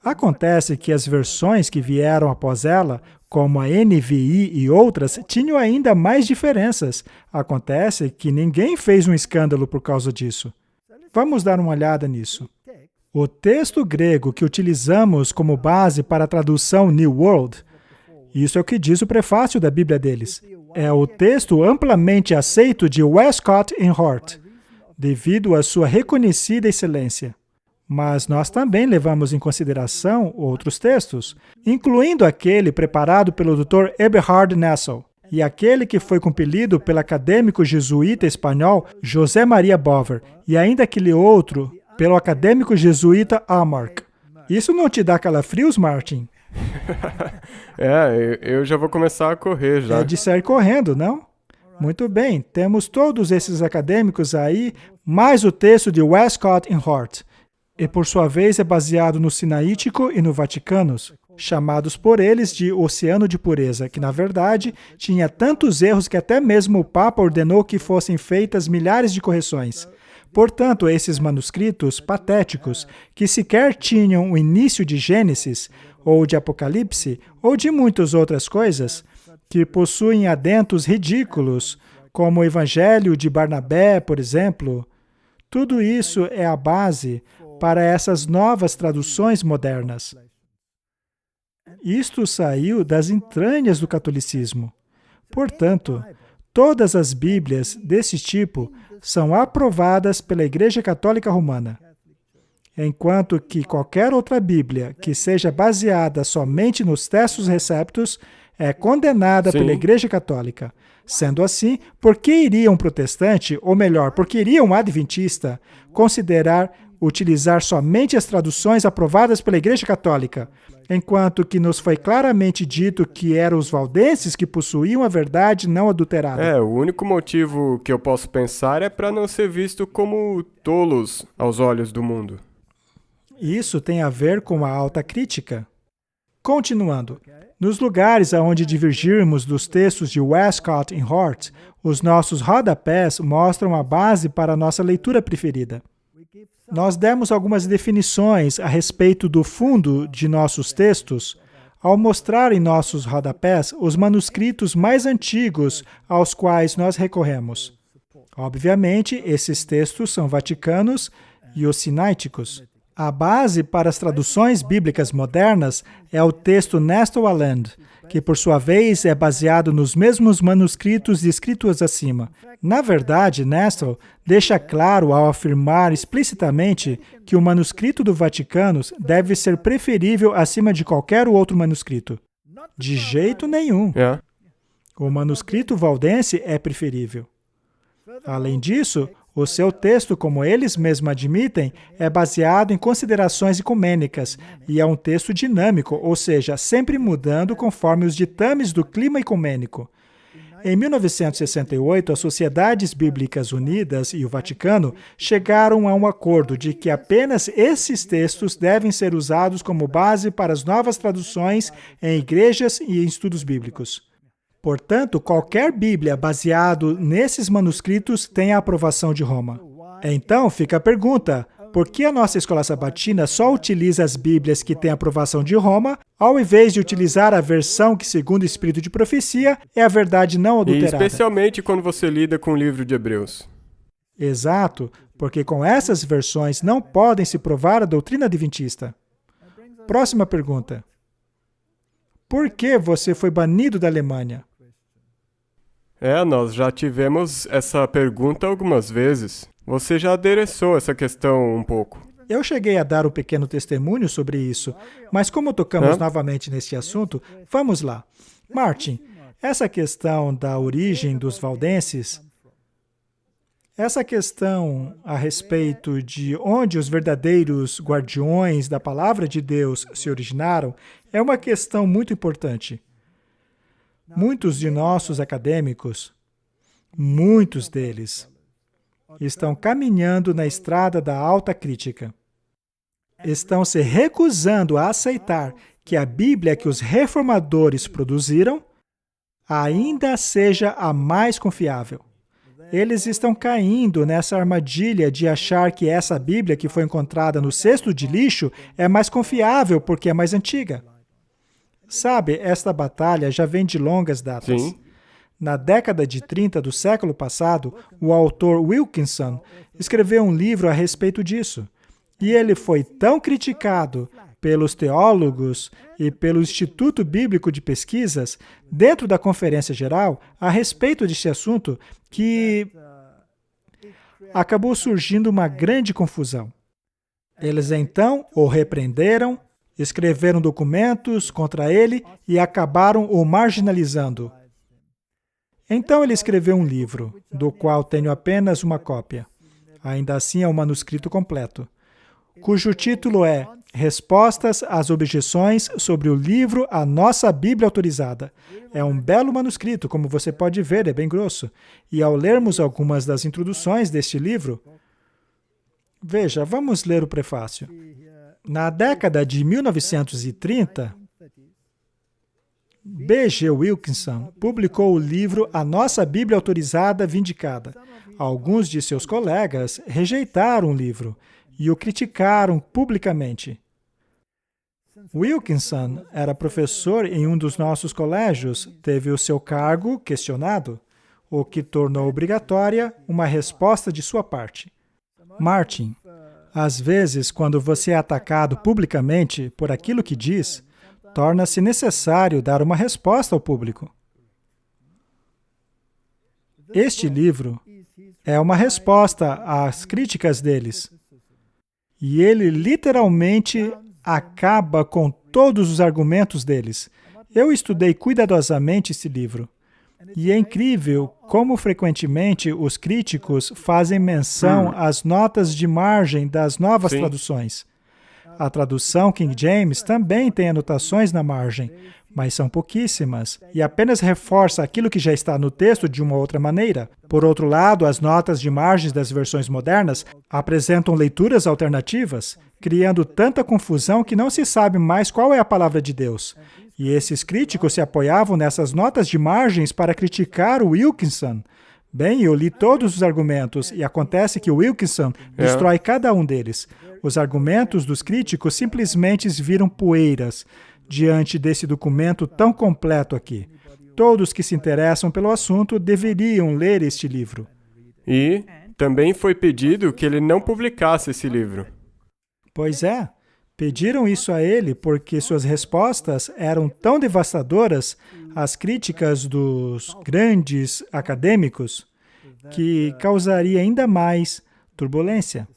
[SPEAKER 2] Acontece que as versões que vieram após ela, como a NVI e outras, tinham ainda mais diferenças. Acontece que ninguém fez um escândalo por causa disso. Vamos dar uma olhada nisso. O texto grego que utilizamos como base para a tradução New World, isso é o que diz o prefácio da Bíblia deles. É o texto amplamente aceito de Westcott e Hort, devido à sua reconhecida excelência. Mas nós também levamos em consideração outros textos, incluindo aquele preparado pelo Dr. Eberhard Nassau e aquele que foi compilido pelo acadêmico jesuíta espanhol José Maria Bover, e ainda aquele outro pelo acadêmico jesuíta Amarck. Isso não te dá calafrios, Martin?
[SPEAKER 1] Eu já vou começar a correr já.
[SPEAKER 2] É de sair correndo, não? Muito bem, temos todos esses acadêmicos aí, mais o texto de Westcott e Hort. E por sua vez é baseado no Sinaítico e no Vaticanos, chamados por eles de Oceano de Pureza, que na verdade tinha tantos erros que até mesmo o Papa ordenou que fossem feitas milhares de correções. Portanto, esses manuscritos patéticos, que sequer tinham o início de Gênesis, ou de Apocalipse, ou de muitas outras coisas, que possuem adentos ridículos, como o Evangelho de Barnabé, por exemplo, tudo isso é a base para essas novas traduções modernas. Isto saiu das entranhas do catolicismo. Portanto, todas as Bíblias desse tipo são aprovadas pela Igreja Católica Romana, enquanto que qualquer outra Bíblia que seja baseada somente nos textos receptos é condenada pela Igreja Católica. Sendo assim, por que iria um protestante, ou melhor, por que iria um adventista, utilizar somente as traduções aprovadas pela Igreja Católica, enquanto que nos foi claramente dito que eram os valdenses que possuíam a verdade não adulterada?
[SPEAKER 1] O único motivo que eu posso pensar é para não ser visto como tolos aos olhos do mundo.
[SPEAKER 2] Isso tem a ver com a alta crítica. Continuando, nos lugares onde divergirmos dos textos de Westcott e Hort, os nossos rodapés mostram a base para a nossa leitura preferida. Nós demos algumas definições a respeito do fundo de nossos textos ao mostrar em nossos rodapés os manuscritos mais antigos aos quais nós recorremos. Obviamente, esses textos são vaticanos e os sinaíticos. A base para as traduções bíblicas modernas é o texto Nestle Aland, que por sua vez é baseado nos mesmos manuscritos descritos acima. Na verdade, Nestle deixa claro ao afirmar explicitamente que o manuscrito do Vaticano deve ser preferível acima de qualquer outro manuscrito. De jeito nenhum. O manuscrito valdense é preferível. Além disso, o seu texto, como eles mesmos admitem, é baseado em considerações ecumênicas e é um texto dinâmico, ou seja, sempre mudando conforme os ditames do clima ecumênico. Em 1968, as Sociedades Bíblicas Unidas e o Vaticano chegaram a um acordo de que apenas esses textos devem ser usados como base para as novas traduções em igrejas e em estudos bíblicos. Portanto, qualquer Bíblia baseado nesses manuscritos tem a aprovação de Roma. Então, fica a pergunta, por que a nossa escola sabatina só utiliza as Bíblias que têm a aprovação de Roma, ao invés de utilizar a versão que, segundo o Espírito de Profecia, é a verdade não adulterada?
[SPEAKER 1] E especialmente quando você lida com o livro de Hebreus.
[SPEAKER 2] Exato, porque com essas versões não podem se provar a doutrina adventista. Próxima pergunta. Por que você foi banido da Alemanha?
[SPEAKER 1] Nós já tivemos essa pergunta algumas vezes. Você já adereçou essa questão um pouco.
[SPEAKER 2] Eu cheguei a dar um pequeno testemunho sobre isso, mas como tocamos novamente neste assunto, vamos lá. Martin, essa questão da origem dos valdenses, essa questão a respeito de onde os verdadeiros guardiões da palavra de Deus se originaram, é uma questão muito importante. Muitos de nossos acadêmicos, muitos deles, estão caminhando na estrada da alta crítica. Estão se recusando a aceitar que a Bíblia que os reformadores produziram ainda seja a mais confiável. Eles estão caindo nessa armadilha de achar que essa Bíblia que foi encontrada no cesto de lixo é mais confiável porque é mais antiga. Sabe, esta batalha já vem de longas datas.
[SPEAKER 1] Sim.
[SPEAKER 2] Na década de 30 do século passado, o autor Wilkinson escreveu um livro a respeito disso. E ele foi tão criticado pelos teólogos e pelo Instituto Bíblico de Pesquisas, dentro da Conferência Geral, a respeito deste assunto, que acabou surgindo uma grande confusão. Eles então o repreenderam, escreveram documentos contra ele e acabaram o marginalizando. Então ele escreveu um livro, do qual tenho apenas uma cópia. Ainda assim é um manuscrito completo, cujo título é Respostas às Objeções sobre o livro A Nossa Bíblia Autorizada. É um belo manuscrito, como você pode ver, é bem grosso. E ao lermos algumas das introduções deste livro, veja, vamos ler o prefácio. Na década de 1930, B.G. Wilkinson publicou o livro A Nossa Bíblia Autorizada Vindicada. Alguns de seus colegas rejeitaram o livro e o criticaram publicamente. Wilkinson era professor em um dos nossos colégios, teve o seu cargo questionado, o que tornou obrigatória uma resposta de sua parte. Martin, às vezes, quando você é atacado publicamente por aquilo que diz, torna-se necessário dar uma resposta ao público. Este livro é uma resposta às críticas deles. E ele literalmente acaba com todos os argumentos deles. Eu estudei cuidadosamente esse livro. E é incrível como frequentemente os críticos fazem menção às notas de margem das novas traduções. A tradução King James também tem anotações na margem, mas são pouquíssimas, e apenas reforça aquilo que já está no texto de uma outra maneira. Por outro lado, as notas de margens das versões modernas apresentam leituras alternativas, criando tanta confusão que não se sabe mais qual é a palavra de Deus. E esses críticos se apoiavam nessas notas de margens para criticar o Wilkinson. Bem, eu li todos os argumentos, e acontece que o Wilkinson destrói cada um deles. Os argumentos dos críticos simplesmente viram poeiras diante desse documento tão completo aqui. Todos que se interessam pelo assunto deveriam ler este livro.
[SPEAKER 1] E também foi pedido que ele não publicasse esse livro.
[SPEAKER 2] Pois é, pediram isso a ele porque suas respostas eram tão devastadoras às críticas dos grandes acadêmicos que causaria ainda mais turbulência.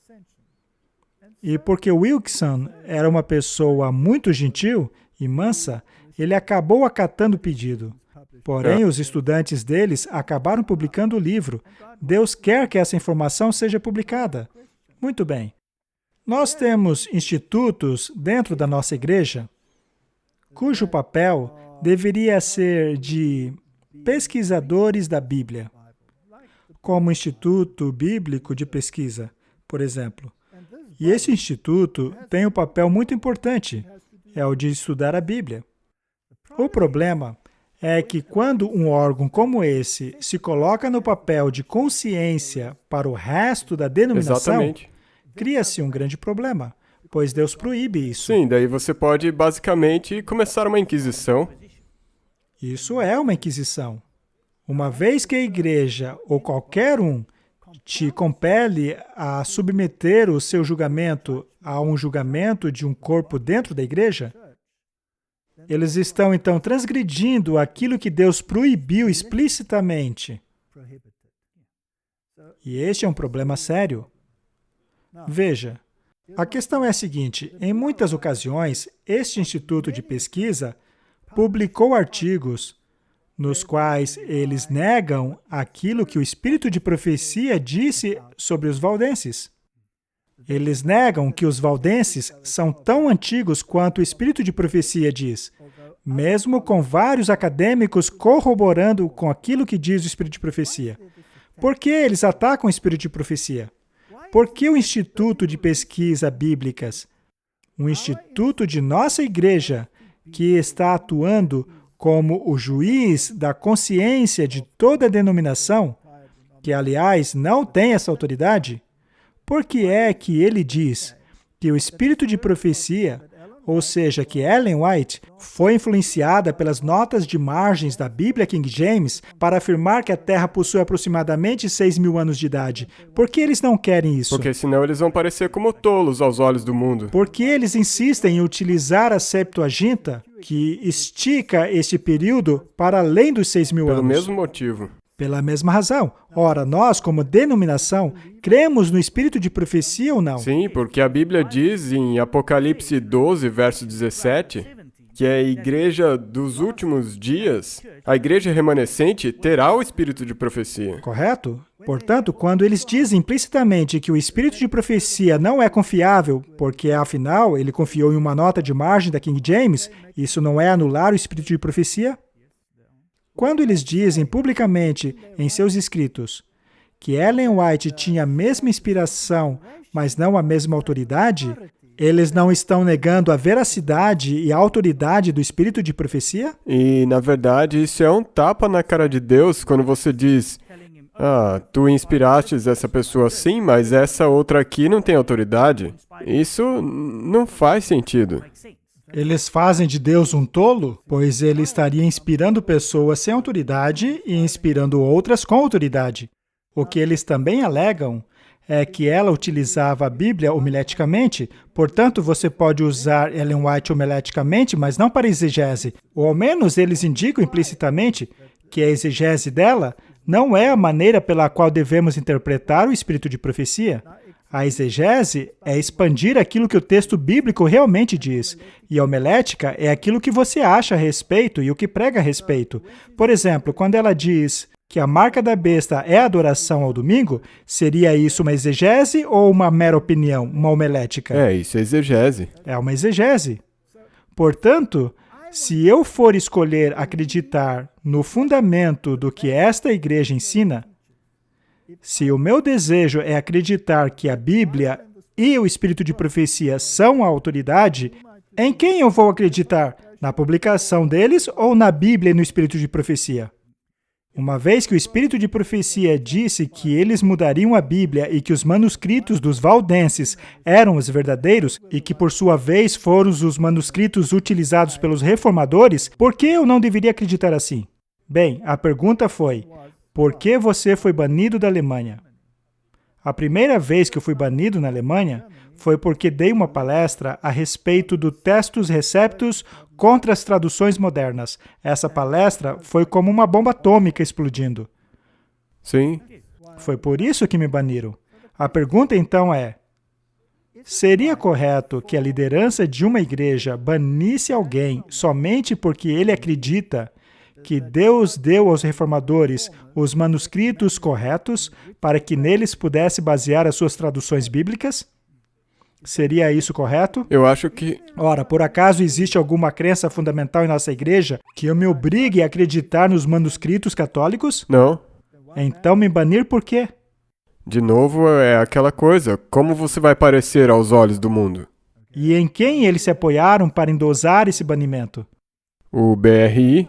[SPEAKER 2] E porque Wilkinson era uma pessoa muito gentil e mansa, ele acabou acatando o pedido. Porém, os estudantes deles acabaram publicando o livro. Deus quer que essa informação seja publicada. Muito bem. Nós temos institutos dentro da nossa igreja cujo papel deveria ser de pesquisadores da Bíblia, como o Instituto Bíblico de Pesquisa, por exemplo. E esse instituto tem um papel muito importante, é o de estudar a Bíblia. O problema é que quando um órgão como esse se coloca no papel de consciência para o resto da denominação, cria-se um grande problema, pois Deus proíbe isso.
[SPEAKER 1] Sim, daí você pode basicamente começar uma inquisição.
[SPEAKER 2] Isso é uma inquisição. Uma vez que a igreja ou qualquer um te compele a submeter o seu julgamento a um julgamento de um corpo dentro da igreja, eles estão então transgredindo aquilo que Deus proibiu explicitamente. E este é um problema sério. Veja, A questão é a seguinte: em muitas ocasiões, este instituto de pesquisa publicou artigos nos quais eles negam aquilo que o espírito de profecia disse sobre os valdenses. Eles negam que os valdenses são tão antigos quanto o espírito de profecia diz, mesmo com vários acadêmicos corroborando com aquilo que diz o espírito de profecia. Por que eles atacam o espírito de profecia? Por que o Instituto de Pesquisa Bíblicas, um instituto de nossa igreja, que está atuando como o juiz da consciência de toda a denominação, que, aliás, não tem essa autoridade, por que é que ele diz que o espírito de profecia, ou seja, que Ellen White foi influenciada pelas notas de margens da Bíblia King James para afirmar que a Terra possui aproximadamente 6.000 anos de idade? Por que eles não querem isso?
[SPEAKER 1] Porque senão eles vão parecer como tolos aos olhos do mundo.
[SPEAKER 2] Porque eles insistem em utilizar a Septuaginta, que estica este período para além dos 6.000 anos.
[SPEAKER 1] Pelo mesmo motivo.
[SPEAKER 2] Pela mesma razão. Ora, nós, como denominação, cremos no espírito de profecia ou não?
[SPEAKER 1] Sim, porque a Bíblia diz em Apocalipse 12, verso 17, que a igreja dos últimos dias, a igreja remanescente, terá o espírito de profecia.
[SPEAKER 2] Correto? Portanto, quando eles dizem implicitamente que o espírito de profecia não é confiável, porque, afinal, ele confiou em uma nota de margem da King James, isso não é anular o espírito de profecia? Quando eles dizem publicamente em seus escritos que Ellen White tinha a mesma inspiração, mas não a mesma autoridade, eles não estão negando a veracidade e a autoridade do espírito de profecia?
[SPEAKER 1] E, na verdade, isso é um tapa na cara de Deus quando você diz: tu inspirastes essa pessoa sim, mas essa outra aqui não tem autoridade. Isso não faz sentido.
[SPEAKER 2] Eles fazem de Deus um tolo, pois ele estaria inspirando pessoas sem autoridade e inspirando outras com autoridade. O que eles também alegam é que ela utilizava a Bíblia homileticamente, portanto, você pode usar Ellen White homileticamente, mas não para exegese. Ou ao menos eles indicam implicitamente que a exegese dela não é a maneira pela qual devemos interpretar o espírito de profecia. A exegese é expandir aquilo que o texto bíblico realmente diz, e a homilética é aquilo que você acha a respeito e o que prega a respeito. Por exemplo, quando ela diz que a marca da besta é a adoração ao domingo, seria isso uma exegese ou uma mera opinião, uma homilética?
[SPEAKER 1] Isso é exegese.
[SPEAKER 2] É uma exegese. Portanto, se eu for escolher acreditar no fundamento do que esta igreja ensina, se o meu desejo é acreditar que a Bíblia e o espírito de profecia são a autoridade, em quem eu vou acreditar? Na publicação deles ou na Bíblia e no espírito de profecia? Uma vez que o espírito de profecia disse que eles mudariam a Bíblia e que os manuscritos dos valdenses eram os verdadeiros e que, por sua vez, foram os manuscritos utilizados pelos reformadores, por que eu não deveria acreditar assim? Bem, a pergunta foi: por que você foi banido da Alemanha? A primeira vez que eu fui banido na Alemanha foi porque dei uma palestra a respeito do Testus Receptus contra as traduções modernas. Essa palestra foi como uma bomba atômica explodindo.
[SPEAKER 1] Sim.
[SPEAKER 2] Foi por isso que me baniram. A pergunta então é: seria correto que a liderança de uma igreja banisse alguém somente porque ele acredita que Deus deu aos reformadores os manuscritos corretos para que neles pudesse basear as suas traduções bíblicas? Seria isso correto?
[SPEAKER 1] Eu acho que...
[SPEAKER 2] Ora, por acaso existe alguma crença fundamental em nossa igreja que eu me obrigue a acreditar nos manuscritos católicos?
[SPEAKER 1] Não.
[SPEAKER 2] Então me banir por quê?
[SPEAKER 1] De novo, é aquela coisa. Como você vai parecer aos olhos do mundo?
[SPEAKER 2] E em quem eles se apoiaram para endosar esse banimento?
[SPEAKER 1] O BRI.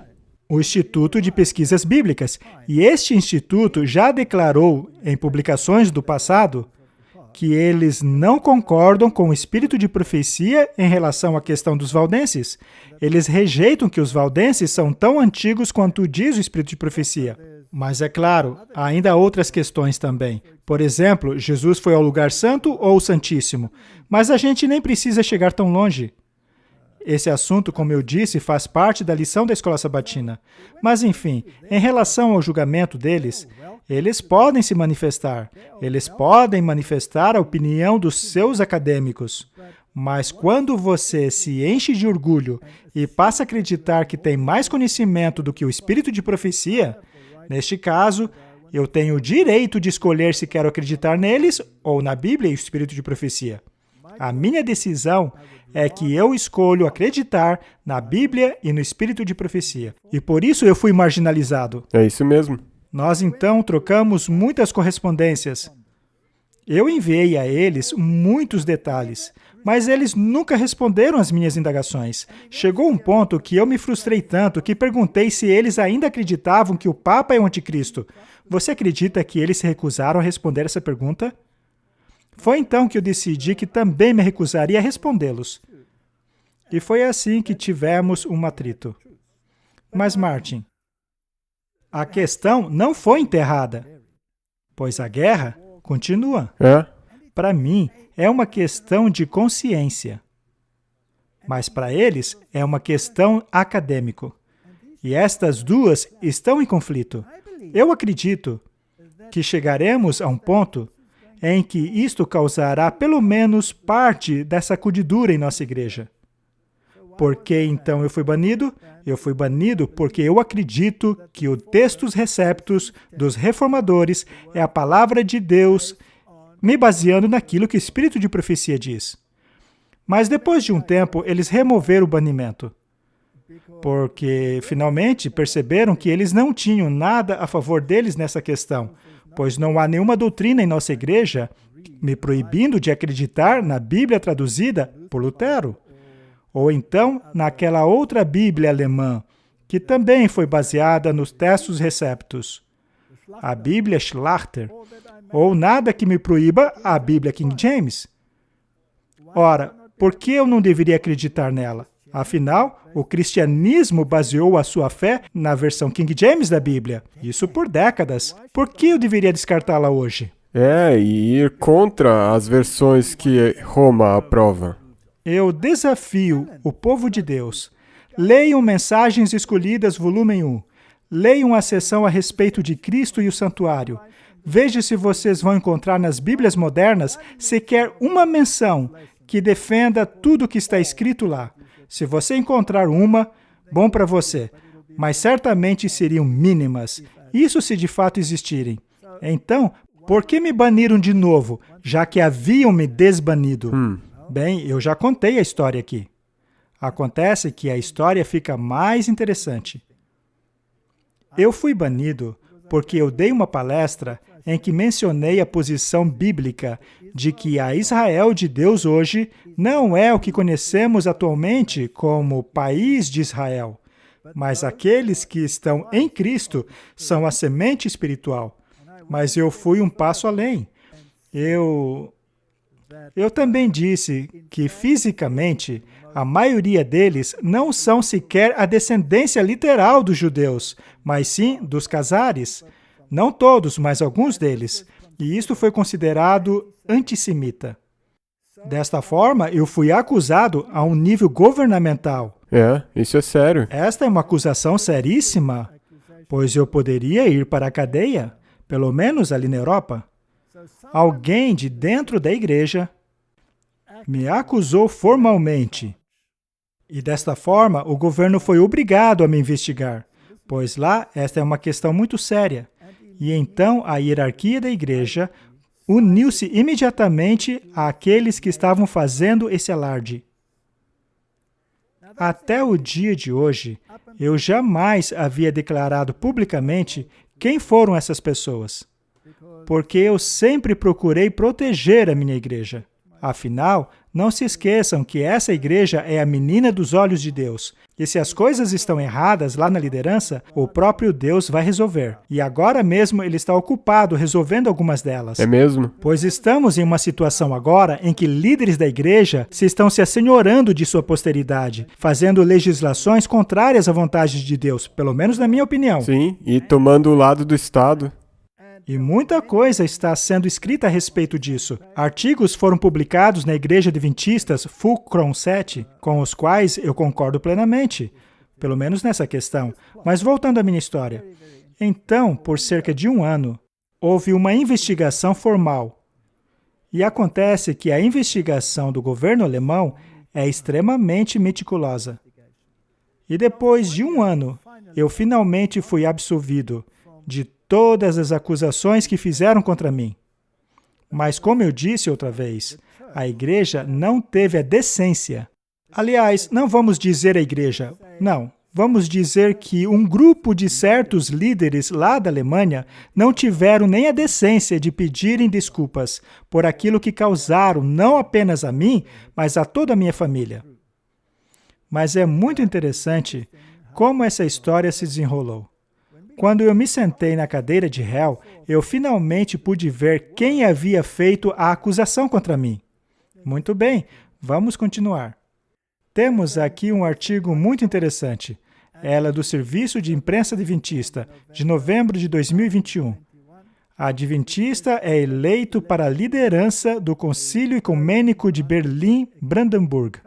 [SPEAKER 2] O Instituto de Pesquisas Bíblicas. E este instituto já declarou, em publicações do passado, que eles não concordam com o espírito de profecia em relação à questão dos valdenses. Eles rejeitam que os valdenses são tão antigos quanto diz o espírito de profecia. Mas é claro, ainda há outras questões também. Por exemplo, Jesus foi ao lugar santo ou santíssimo? Mas a gente nem precisa chegar tão longe. Esse assunto, como eu disse, faz parte da lição da escola sabatina. Mas, enfim, em relação ao julgamento deles, eles podem se manifestar. Eles podem manifestar a opinião dos seus acadêmicos. Mas quando você se enche de orgulho e passa a acreditar que tem mais conhecimento do que o espírito de profecia, neste caso, eu tenho o direito de escolher se quero acreditar neles ou na Bíblia e o espírito de profecia. A minha decisão é que eu escolho acreditar na Bíblia e no espírito de profecia. E por isso eu fui marginalizado.
[SPEAKER 1] É isso mesmo.
[SPEAKER 2] Nós, então, trocamos muitas correspondências. Eu enviei a eles muitos detalhes, mas eles nunca responderam às minhas indagações. Chegou um ponto que eu me frustrei tanto que perguntei se eles ainda acreditavam que o Papa é o anticristo. Você acredita que eles se recusaram a responder essa pergunta? Foi então que eu decidi que também me recusaria a respondê-los. E foi assim que tivemos um atrito. Mas, Martin, a questão não foi enterrada, pois a guerra continua. Para mim, é uma questão de consciência. Mas para eles, é uma questão acadêmica. E estas duas estão em conflito. Eu acredito que chegaremos a um ponto em que isto causará pelo menos parte da sacudidura em nossa igreja. Por que então eu fui banido? Eu fui banido porque eu acredito que o textus receptus dos reformadores é a palavra de Deus, me baseando naquilo que o espírito de profecia diz. Mas depois de um tempo, eles removeram o banimento, porque finalmente perceberam que eles não tinham nada a favor deles nessa questão, pois não há nenhuma doutrina em nossa igreja me proibindo de acreditar na Bíblia traduzida por Lutero, ou então naquela outra Bíblia alemã, que também foi baseada nos textos receptus, a Bíblia Schlachter, ou nada que me proíba a Bíblia King James. Ora, por que eu não deveria acreditar nela? Afinal, o cristianismo baseou a sua fé na versão King James da Bíblia. Isso por décadas. Por que eu deveria descartá-la hoje?
[SPEAKER 1] E ir contra as versões que Roma aprova.
[SPEAKER 2] Eu desafio o povo de Deus. Leiam Mensagens Escolhidas, volume 1. Leiam a seção a respeito de Cristo e o santuário. Veja se vocês vão encontrar nas Bíblias modernas sequer uma menção que defenda tudo o que está escrito lá. Se você encontrar uma, bom para você, mas certamente seriam mínimas, isso se de fato existirem. Então, por que me baniram de novo, já que haviam me desbanido? Bem, eu já contei a história aqui. Acontece que a história fica mais interessante. Eu fui banido porque eu dei uma palestra em que mencionei a posição bíblica de que a Israel de Deus hoje não é o que conhecemos atualmente como país de Israel, mas aqueles que estão em Cristo são a semente espiritual. Mas eu fui um passo além. Eu também disse que fisicamente a maioria deles não são sequer a descendência literal dos judeus, mas sim dos Casares. Não todos, mas alguns deles. E isto foi considerado antissemita. Desta forma, eu fui acusado a um nível governamental.
[SPEAKER 1] Isso é sério.
[SPEAKER 2] Esta é uma acusação seríssima, pois eu poderia ir para a cadeia, pelo menos ali na Europa. Alguém de dentro da igreja me acusou formalmente. E desta forma, o governo foi obrigado a me investigar, pois lá esta é uma questão muito séria. E então a hierarquia da igreja uniu-se imediatamente àqueles que estavam fazendo esse alarde. Até o dia de hoje, eu jamais havia declarado publicamente quem foram essas pessoas, porque eu sempre procurei proteger a minha igreja. Afinal, não se esqueçam que essa igreja é a menina dos olhos de Deus. E se as coisas estão erradas lá na liderança, o próprio Deus vai resolver. E agora mesmo ele está ocupado resolvendo algumas delas.
[SPEAKER 1] É mesmo?
[SPEAKER 2] Pois estamos em uma situação agora em que líderes da igreja estão se assenhorando de sua posteridade, fazendo legislações contrárias à vontade de Deus, pelo menos na minha opinião.
[SPEAKER 1] Sim, e tomando o lado do Estado.
[SPEAKER 2] E muita coisa está sendo escrita a respeito disso. Artigos foram publicados na Igreja Adventistas Fulcrum 7, com os quais eu concordo plenamente, pelo menos nessa questão. Mas voltando à minha história. Então, por cerca de 1 ano, houve uma investigação formal. E acontece que a investigação do governo alemão é extremamente meticulosa. E depois de 1 ano, eu finalmente fui absolvido de todas as acusações que fizeram contra mim. Mas, como eu disse outra vez, a igreja não teve a decência. Aliás, não vamos dizer a igreja, não. Vamos dizer que um grupo de certos líderes lá da Alemanha não tiveram nem a decência de pedirem desculpas por aquilo que causaram não apenas a mim, mas a toda a minha família. Mas é muito interessante como essa história se desenrolou. Quando eu me sentei na cadeira de réu, eu finalmente pude ver quem havia feito a acusação contra mim. Muito bem, vamos continuar. Temos aqui um artigo muito interessante. Ela é do Serviço de Imprensa Adventista, de novembro de 2021. A Adventista é eleito para a liderança do Concílio Ecumênico de Berlim-Brandenburg.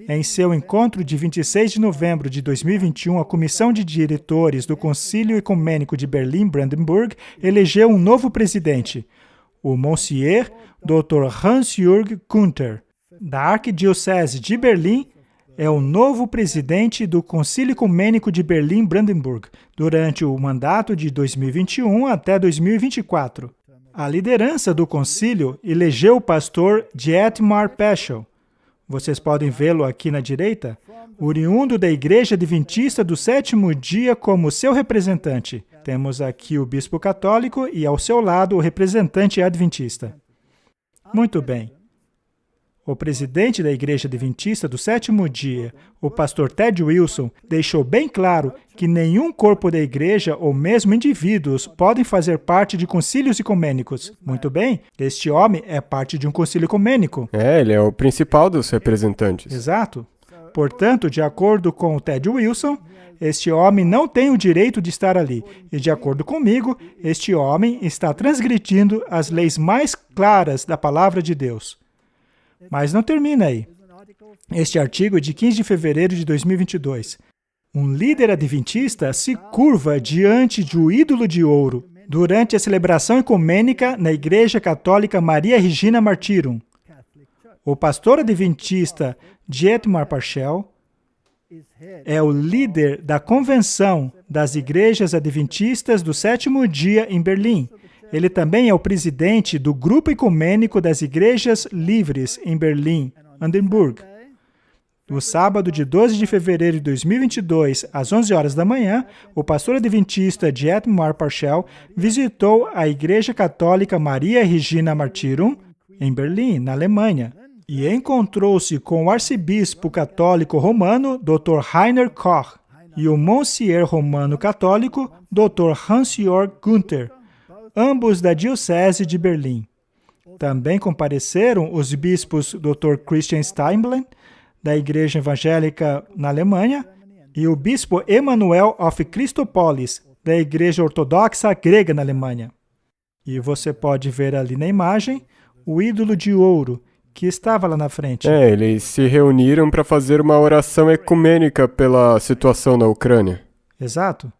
[SPEAKER 2] Em seu encontro de 26 de novembro de 2021, a Comissão de Diretores do Concílio Ecumênico de Berlim-Brandenburg elegeu um novo presidente, o Monsieur Dr. Hans-Jürg Günther, da Arquidiocese de Berlim. É o novo presidente do Concílio Ecumênico de Berlim-Brandenburg, durante o mandato de 2021 até 2024. A liderança do concílio elegeu o pastor Dietmar Peschel. Vocês podem vê-lo aqui na direita, oriundo da Igreja Adventista do Sétimo Dia como seu representante. Temos aqui o bispo católico e, ao seu lado, o representante adventista. Muito bem. O presidente da Igreja Adventista do Sétimo Dia, o pastor Ted Wilson, deixou bem claro que nenhum corpo da igreja ou mesmo indivíduos podem fazer parte de concílios ecumênicos. Muito bem, este homem é parte de um concílio ecumênico.
[SPEAKER 1] Ele é o principal dos representantes.
[SPEAKER 2] Exato. Portanto, de acordo com o Ted Wilson, este homem não tem o direito de estar ali. E de acordo comigo, este homem está transgredindo as leis mais claras da palavra de Deus. Mas não termina aí. Este artigo é de 15 de fevereiro de 2022. Um líder adventista se curva diante de um ídolo de ouro durante a celebração ecumênica na Igreja Católica Maria Regina Martyrum. O pastor adventista Dietmar Peschel é o líder da Convenção das Igrejas Adventistas do Sétimo Dia em Berlim. Ele também é o presidente do Grupo Ecumênico das Igrejas Livres em Berlim-Brandenburg. No sábado de 12 de fevereiro de 2022, às 11 horas da manhã, o pastor adventista Dietmar Peschel visitou a Igreja Católica Maria Regina Martyrum em Berlim, na Alemanha, e encontrou-se com o arcebispo católico romano, Dr. Rainer Koch, e o Monsieur romano católico, Dr. Hans-Jürg Günther, ambos da Diocese de Berlim. Também compareceram os bispos Dr. Christian Steinblen, da Igreja Evangélica na Alemanha, e o bispo Emanuel of Christopolis, da Igreja Ortodoxa Grega na Alemanha. E você pode ver ali na imagem o ídolo de ouro que estava lá na frente.
[SPEAKER 1] Eles se reuniram para fazer uma oração ecumênica pela situação na Ucrânia.
[SPEAKER 2] Exato.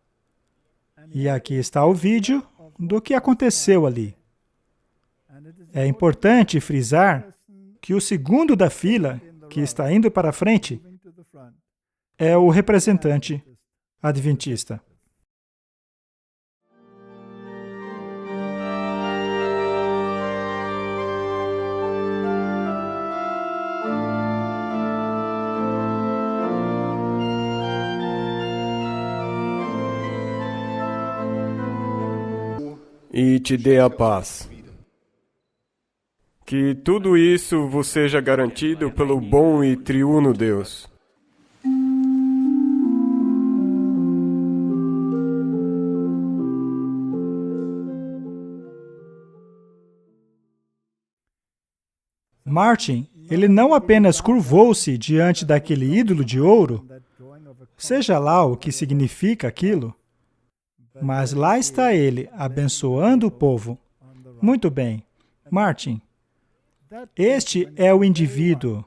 [SPEAKER 2] E aqui está o vídeo do que aconteceu ali. É importante frisar que o segundo da fila, que está indo para a frente, é o representante adventista.
[SPEAKER 1] E te dê a paz. Que tudo isso vos seja garantido pelo bom e triuno Deus.
[SPEAKER 2] Martin, ele não apenas curvou-se diante daquele ídolo de ouro, seja lá o que significa aquilo, Mas lá está ele, abençoando o povo. Muito bem. Martin, este é o indivíduo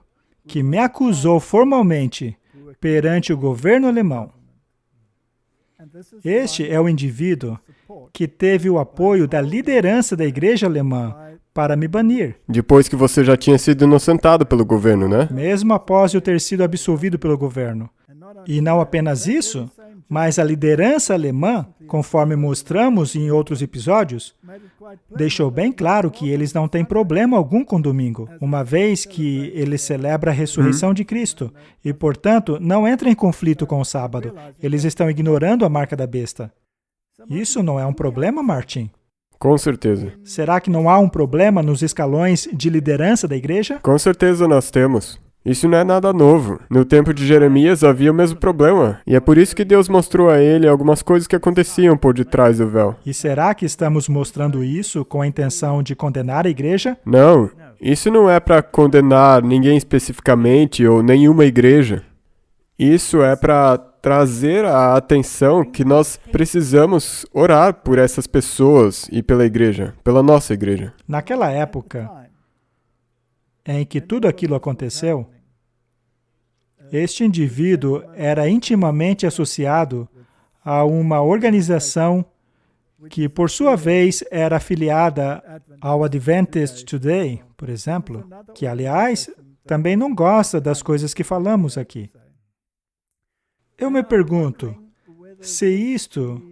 [SPEAKER 2] que me acusou formalmente perante o governo alemão. Este é o indivíduo que teve o apoio da liderança da igreja alemã para me banir,
[SPEAKER 1] Depois que você já tinha sido inocentado pelo governo, né?
[SPEAKER 2] mesmo após eu ter sido absolvido pelo governo. E não apenas isso, mas a liderança alemã, conforme mostramos em outros episódios, deixou bem claro que eles não têm problema algum com domingo, uma vez que ele celebra a ressurreição de Cristo e, portanto, não entra em conflito com o sábado. Eles estão ignorando a marca da besta. Isso não é um problema, Martin?
[SPEAKER 1] Com certeza.
[SPEAKER 2] Será que não há um problema nos escalões de liderança da igreja?
[SPEAKER 1] Com certeza nós temos. Isso não é nada novo. No tempo de Jeremias havia o mesmo problema. E é por isso que Deus mostrou a ele algumas coisas que aconteciam por detrás do véu.
[SPEAKER 2] E será que estamos mostrando isso com a intenção de condenar a igreja?
[SPEAKER 1] Não, isso não é para condenar ninguém especificamente ou nenhuma igreja. Isso é para trazer a atenção que nós precisamos orar por essas pessoas e pela igreja, pela nossa igreja.
[SPEAKER 2] Naquela época em que tudo aquilo aconteceu, este indivíduo era intimamente associado a uma organização que, por sua vez, era afiliada ao Adventist Today, por exemplo, que, aliás, também não gosta das coisas que falamos aqui. Eu me pergunto, se isto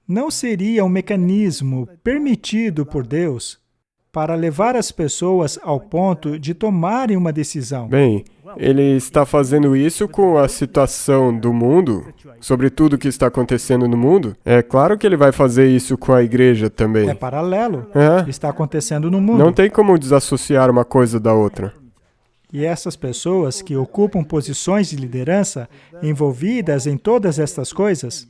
[SPEAKER 2] não seria um mecanismo permitido por Deus para levar as pessoas ao ponto de tomarem uma decisão.
[SPEAKER 1] Bem, ele está fazendo isso com a situação do mundo, sobre tudo que está acontecendo no mundo. É claro que ele vai fazer isso com a igreja também.
[SPEAKER 2] É paralelo.
[SPEAKER 1] É.
[SPEAKER 2] Está acontecendo no mundo.
[SPEAKER 1] Não tem como desassociar uma coisa da outra.
[SPEAKER 2] E essas pessoas que ocupam posições de liderança envolvidas em todas estas coisas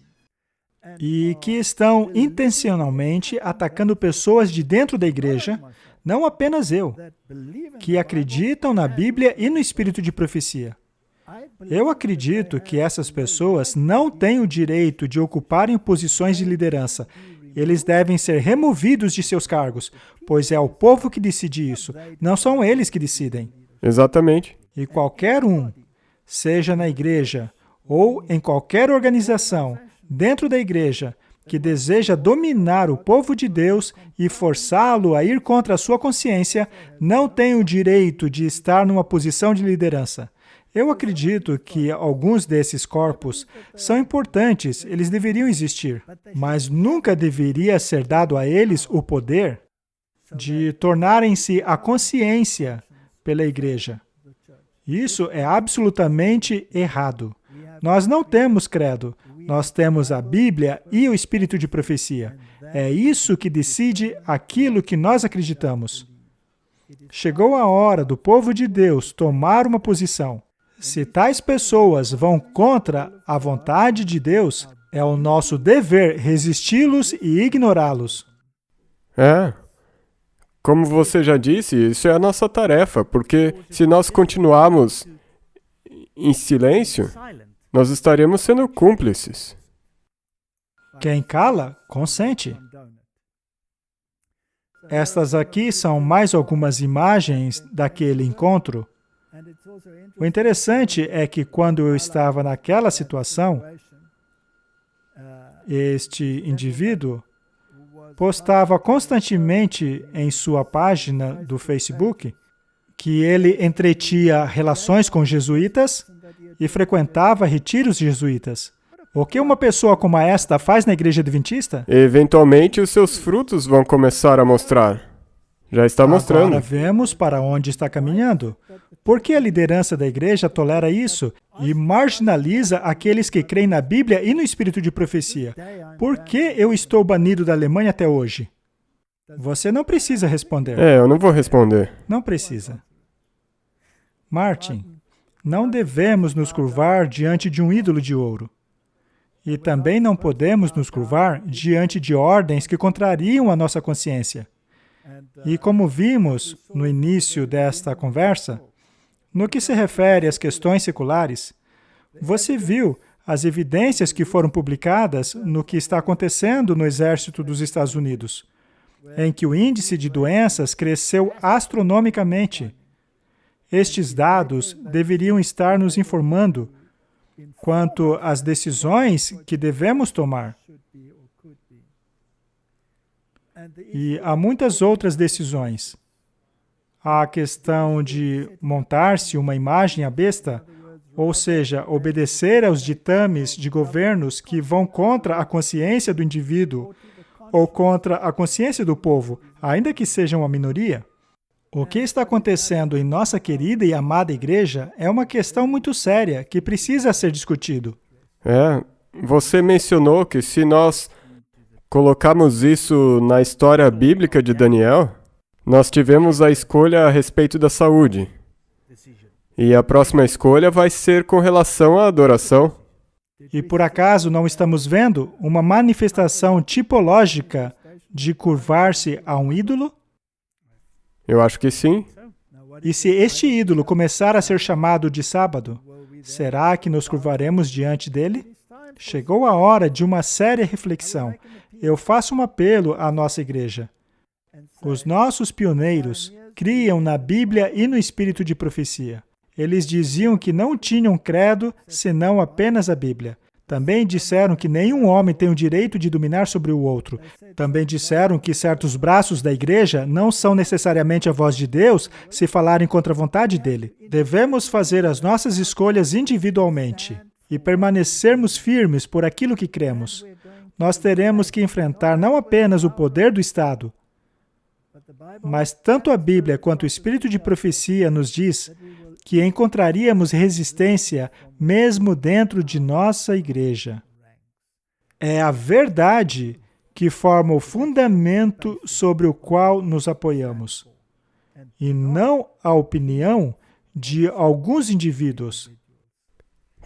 [SPEAKER 2] e que estão intencionalmente atacando pessoas de dentro da igreja, não apenas eu, que acreditam na Bíblia e no espírito de profecia. Eu acredito que essas pessoas não têm o direito de ocuparem posições de liderança. Eles devem ser removidos de seus cargos, pois é o povo que decide isso, não são eles que decidem.
[SPEAKER 1] Exatamente.
[SPEAKER 2] E qualquer um, seja na igreja ou em qualquer organização dentro da igreja, que deseja dominar o povo de Deus e forçá-lo a ir contra a sua consciência, não tem o direito de estar numa posição de liderança. Eu acredito que alguns desses corpos são importantes, eles deveriam existir, mas nunca deveria ser dado a eles o poder de tornarem-se a consciência pela igreja. Isso é absolutamente errado. Nós não temos credo, nós temos a Bíblia e o espírito de profecia. É isso que decide aquilo que nós acreditamos. Chegou a hora do povo de Deus tomar uma posição. Se tais pessoas vão contra a vontade de Deus, é o nosso dever resisti-los e ignorá-los.
[SPEAKER 1] Como você já disse, isso é a nossa tarefa, porque se nós continuarmos em silêncio, nós estaremos sendo cúmplices.
[SPEAKER 2] Quem cala, consente. Estas aqui são mais algumas imagens daquele encontro. O interessante é que quando eu estava naquela situação, este indivíduo postava constantemente em sua página do Facebook que ele entretinha relações com jesuítas e frequentava retiros jesuítas. O que uma pessoa como esta faz na igreja adventista?
[SPEAKER 1] Eventualmente, os seus frutos vão começar a mostrar. Já está mostrando.
[SPEAKER 2] Agora vemos para onde está caminhando. Por que a liderança da igreja tolera isso e marginaliza aqueles que creem na Bíblia e no espírito de profecia? Por que eu estou banido da Alemanha até hoje? Você não precisa responder.
[SPEAKER 1] Eu não vou responder.
[SPEAKER 2] Não precisa. Martin, não devemos nos curvar diante de um ídolo de ouro. E também não podemos nos curvar diante de ordens que contrariam a nossa consciência. E como vimos no início desta conversa, no que se refere às questões seculares, você viu as evidências que foram publicadas no que está acontecendo no exército dos Estados Unidos, em que o índice de doenças cresceu astronomicamente. Estes dados deveriam estar nos informando quanto às decisões que devemos tomar. E há muitas outras decisões. Há a questão de montar-se uma imagem à besta, ou seja, obedecer aos ditames de governos que vão contra a consciência do indivíduo ou contra a consciência do povo, ainda que sejam uma minoria. O que está acontecendo em nossa querida e amada igreja é uma questão muito séria que precisa ser discutido.
[SPEAKER 1] Você mencionou que se nós colocarmos isso na história bíblica de Daniel, nós tivemos a escolha a respeito da saúde. E a próxima escolha vai ser com relação à adoração.
[SPEAKER 2] E por acaso não estamos vendo uma manifestação tipológica de curvar-se a um ídolo?
[SPEAKER 1] Eu acho que sim.
[SPEAKER 2] E se este ídolo começar a ser chamado de sábado, será que nos curvaremos diante dele? Chegou a hora de uma séria reflexão. Eu faço um apelo à nossa igreja. Os nossos pioneiros criam na Bíblia e no espírito de profecia. Eles diziam que não tinham credo senão apenas a Bíblia. Também disseram que nenhum homem tem o direito de dominar sobre o outro. Também disseram que certos braços da igreja não são necessariamente a voz de Deus se falarem contra a vontade dele. Devemos fazer as nossas escolhas individualmente e permanecermos firmes por aquilo que cremos. Nós teremos que enfrentar não apenas o poder do Estado, mas tanto a Bíblia quanto o espírito de profecia nos diz que encontraríamos resistência mesmo dentro de nossa igreja. É a verdade que forma o fundamento sobre o qual nos apoiamos, e não a opinião de alguns indivíduos.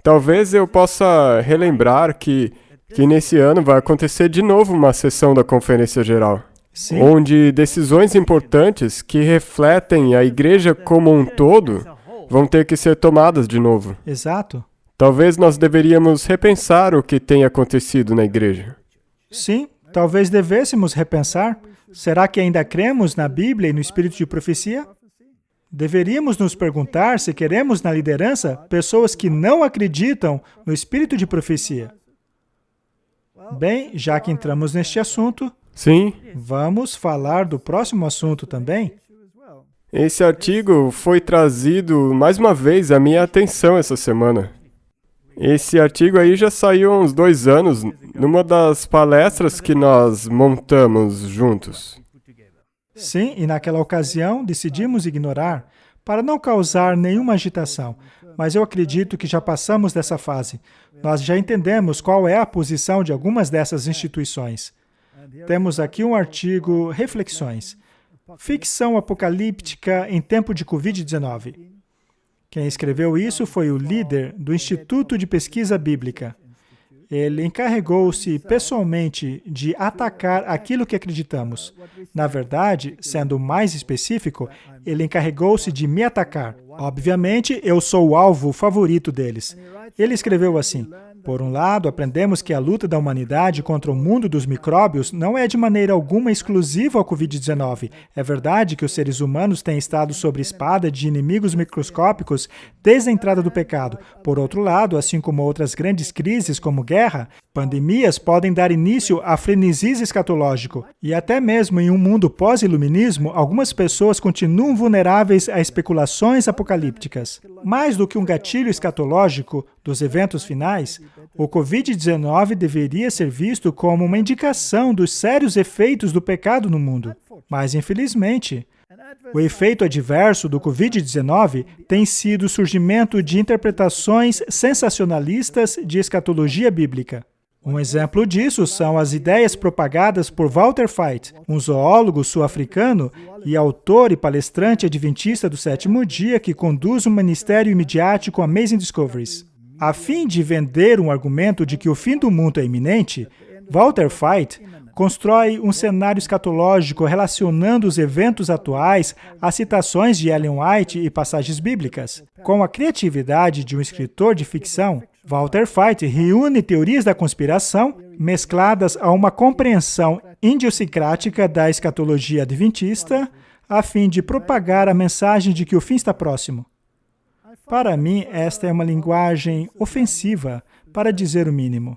[SPEAKER 1] Talvez eu possa relembrar que nesse ano vai acontecer de novo uma sessão da Conferência Geral,
[SPEAKER 2] Sim.
[SPEAKER 1] onde decisões importantes que refletem a igreja como um todo vão ter que ser tomadas de novo.
[SPEAKER 2] Exato.
[SPEAKER 1] Talvez nós deveríamos repensar o que tem acontecido na igreja.
[SPEAKER 2] Sim, talvez devêssemos repensar. Será que ainda cremos na Bíblia e no espírito de profecia? Deveríamos nos perguntar se queremos na liderança pessoas que não acreditam no espírito de profecia. Bem, já que entramos neste assunto,
[SPEAKER 1] Sim,
[SPEAKER 2] vamos falar do próximo assunto também.
[SPEAKER 1] esse artigo foi trazido mais uma vez à minha atenção essa semana. Esse artigo aí já saiu há uns 2 anos, numa das palestras que nós montamos juntos.
[SPEAKER 2] Sim, e naquela ocasião decidimos ignorar para não causar nenhuma agitação, mas eu acredito que já passamos dessa fase. Nós já entendemos qual é a posição de algumas dessas instituições. Temos aqui um artigo, Reflexões. Ficção apocalíptica em tempo de Covid-19. Quem escreveu isso foi o líder do Instituto de Pesquisa Bíblica. Ele encarregou-se pessoalmente de atacar aquilo que acreditamos. Na verdade, sendo mais específico, ele encarregou-se de me atacar. Obviamente, eu sou o alvo favorito deles. Ele escreveu assim: por um lado, aprendemos que a luta da humanidade contra o mundo dos micróbios não é de maneira alguma exclusiva ao Covid-19. É verdade que os seres humanos têm estado sob espada de inimigos microscópicos desde a entrada do pecado. Por outro lado, assim como outras grandes crises como guerra, pandemias podem dar início a frenesis escatológico. E até mesmo em um mundo pós-iluminismo, algumas pessoas continuam vulneráveis a especulações apocalípticas. Mais do que um gatilho escatológico dos eventos finais, o Covid-19 deveria ser visto como uma indicação dos sérios efeitos do pecado no mundo. Mas, infelizmente, o efeito adverso do Covid-19 tem sido o surgimento de interpretações sensacionalistas de escatologia bíblica. Um exemplo disso são as ideias propagadas por Walter Feit, um zoólogo sul-africano e autor e palestrante adventista do sétimo dia que conduz um ministério midiático Amazing Discoveries. A fim de vender um argumento de que o fim do mundo é iminente, Walter Feit constrói um cenário escatológico relacionando os eventos atuais a citações de Ellen White e passagens bíblicas. Com a criatividade de um escritor de ficção, Walter Veith reúne teorias da conspiração mescladas a uma compreensão idiosincrática da escatologia adventista a fim de propagar a mensagem de que o fim está próximo. Para mim, esta é uma linguagem ofensiva, para dizer o mínimo.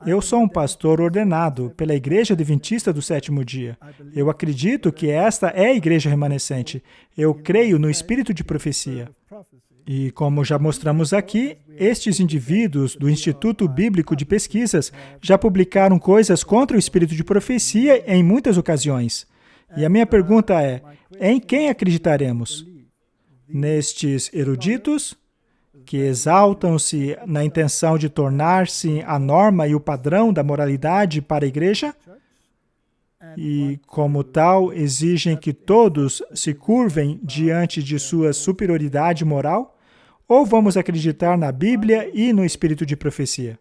[SPEAKER 2] Eu sou um pastor ordenado pela Igreja Adventista do Sétimo Dia. Eu acredito que esta é a igreja remanescente. Eu creio no espírito de profecia. E, como já mostramos aqui, estes indivíduos do Instituto Bíblico de Pesquisas já publicaram coisas contra o espírito de profecia em muitas ocasiões. E a minha pergunta é, em quem acreditaremos? Nestes eruditos, que exaltam-se na intenção de tornar-se a norma e o padrão da moralidade para a igreja, e, como tal, exigem que todos se curvem diante de sua superioridade moral? Ou vamos acreditar na Bíblia e no espírito de profecia?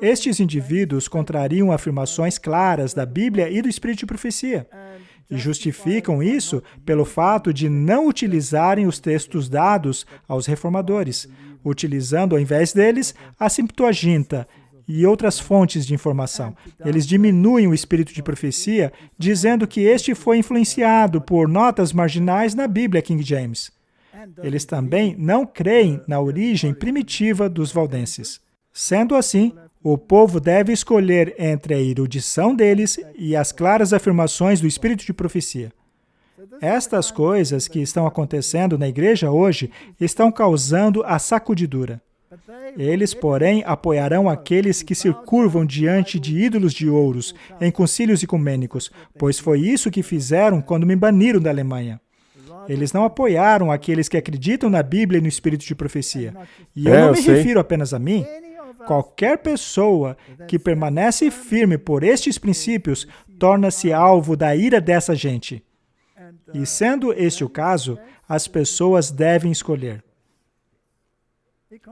[SPEAKER 2] Estes indivíduos contrariam afirmações claras da Bíblia e do espírito de profecia, e justificam isso pelo fato de não utilizarem os textos dados aos reformadores, utilizando, ao invés deles, a Septuaginta e outras fontes de informação. Eles diminuem o espírito de profecia, dizendo que este foi influenciado por notas marginais na Bíblia King James. Eles também não creem na origem primitiva dos valdenses. Sendo assim, o povo deve escolher entre a erudição deles e as claras afirmações do espírito de profecia. Estas coisas que estão acontecendo na igreja hoje estão causando a sacudidura. Eles, porém, apoiarão aqueles que se curvam diante de ídolos de ouros em concílios ecumênicos, pois foi isso que fizeram quando me baniram da Alemanha. Eles não apoiaram aqueles que acreditam na Bíblia e no espírito de profecia. E eu não me refiro apenas a mim. Qualquer pessoa que permanece firme por estes princípios torna-se alvo da ira dessa gente. E sendo este o caso, as pessoas devem escolher.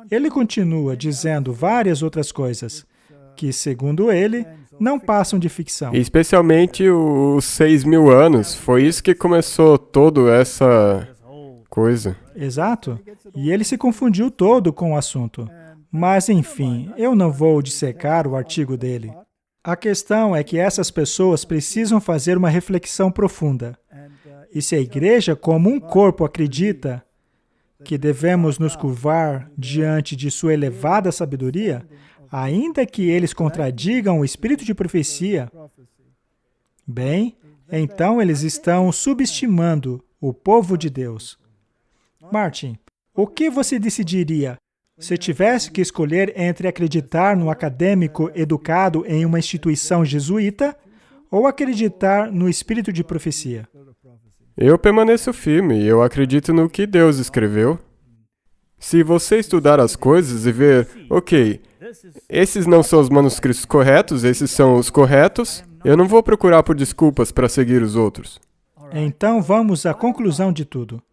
[SPEAKER 2] Ele continua dizendo várias outras coisas, que, segundo ele, não passam de ficção.
[SPEAKER 1] Especialmente os 6.000 anos. Foi isso que começou toda essa coisa.
[SPEAKER 2] Exato. E ele se confundiu todo com o assunto. Mas, enfim, eu não vou dissecar o artigo dele. A questão é que essas pessoas precisam fazer uma reflexão profunda. E se a igreja, como um corpo, acredita que devemos nos curvar diante de sua elevada sabedoria, ainda que eles contradigam o espírito de profecia, bem, então eles estão subestimando o povo de Deus. Martin, o que você decidiria se tivesse que escolher entre acreditar no acadêmico educado em uma instituição jesuíta ou acreditar no espírito de profecia?
[SPEAKER 1] Eu permaneço firme, eu acredito no que Deus escreveu. Se você estudar as coisas e ver, ok, esses não são os manuscritos corretos, esses são os corretos, eu não vou procurar por desculpas para seguir os outros.
[SPEAKER 2] Então vamos à conclusão de tudo.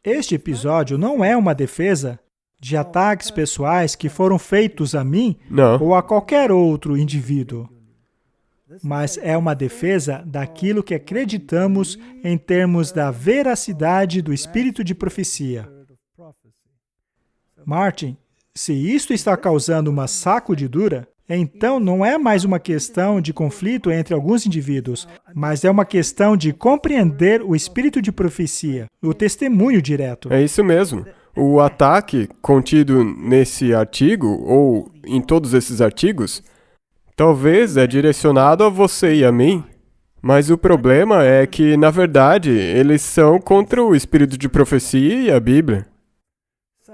[SPEAKER 2] Este episódio não é uma defesa de ataques pessoais que foram feitos a mim ou a qualquer outro indivíduo, mas é uma defesa daquilo que acreditamos em termos da veracidade do espírito de profecia. Martin, se isto está causando uma sacudidura, então não é mais uma questão de conflito entre alguns indivíduos, mas é uma questão de compreender o espírito de profecia, o testemunho direto.
[SPEAKER 1] É isso mesmo. O ataque contido nesse artigo, ou em todos esses artigos, talvez é direcionado a você e a mim, mas o problema é que, na verdade, eles são contra o espírito de profecia e a Bíblia.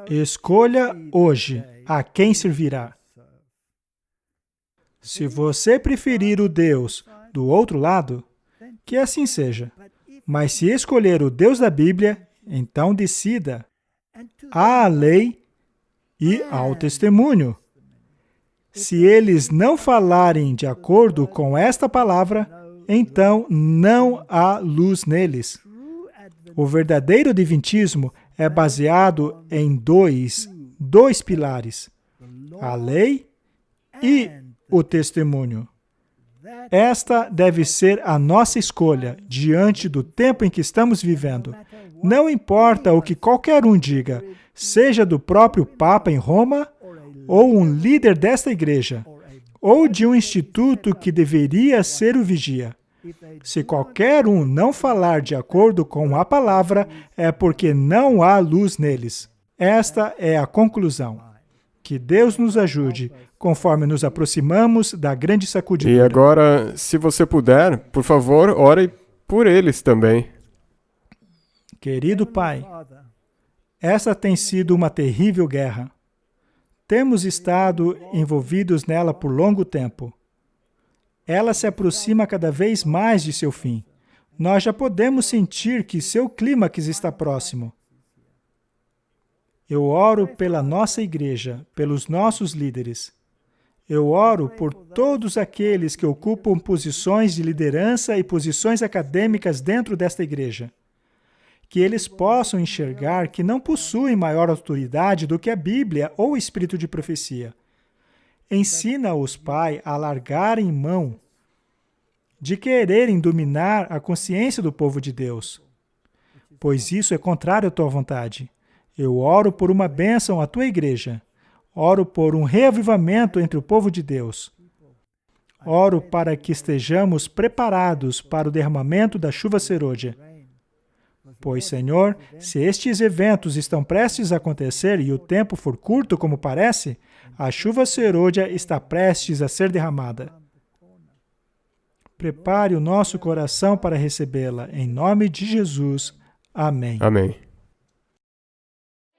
[SPEAKER 2] Escolha hoje a quem servirá. Se você preferir o Deus do outro lado, que assim seja. Mas se escolher o Deus da Bíblia, então decida. Há a lei e ao testemunho. Se eles não falarem de acordo com esta palavra, então não há luz neles. O verdadeiro adventismo é baseado em dois pilares: a lei e o testemunho. Esta deve ser a nossa escolha diante do tempo em que estamos vivendo. Não importa o que qualquer um diga, seja do próprio Papa em Roma, ou um líder desta igreja, ou de um instituto que deveria ser o vigia. Se qualquer um não falar de acordo com a palavra, é porque não há luz neles. Esta é a conclusão. Que Deus nos ajude, conforme nos aproximamos da grande sacudidura.
[SPEAKER 1] E agora, se você puder, por favor, ore por eles também.
[SPEAKER 2] Querido Pai, essa tem sido uma terrível guerra. Temos estado envolvidos nela por longo tempo. Ela se aproxima cada vez mais de seu fim. Nós já podemos sentir que seu clímax está próximo. Eu oro pela nossa igreja, pelos nossos líderes. Eu oro por todos aqueles que ocupam posições de liderança e posições acadêmicas dentro desta igreja. Que eles possam enxergar que não possuem maior autoridade do que a Bíblia ou o Espírito de profecia. Ensina-os, Pai, a largarem mão de quererem dominar a consciência do povo de Deus, pois isso é contrário à tua vontade. Eu oro por uma bênção à tua igreja. Oro por um reavivamento entre o povo de Deus. Oro para que estejamos preparados para o derramamento da chuva serôdia. Pois, Senhor, se estes eventos estão prestes a acontecer e o tempo for curto como parece, a chuva serôdia está prestes a ser derramada. Prepare o nosso coração para recebê-la. Em nome de Jesus. Amém.
[SPEAKER 1] Amém.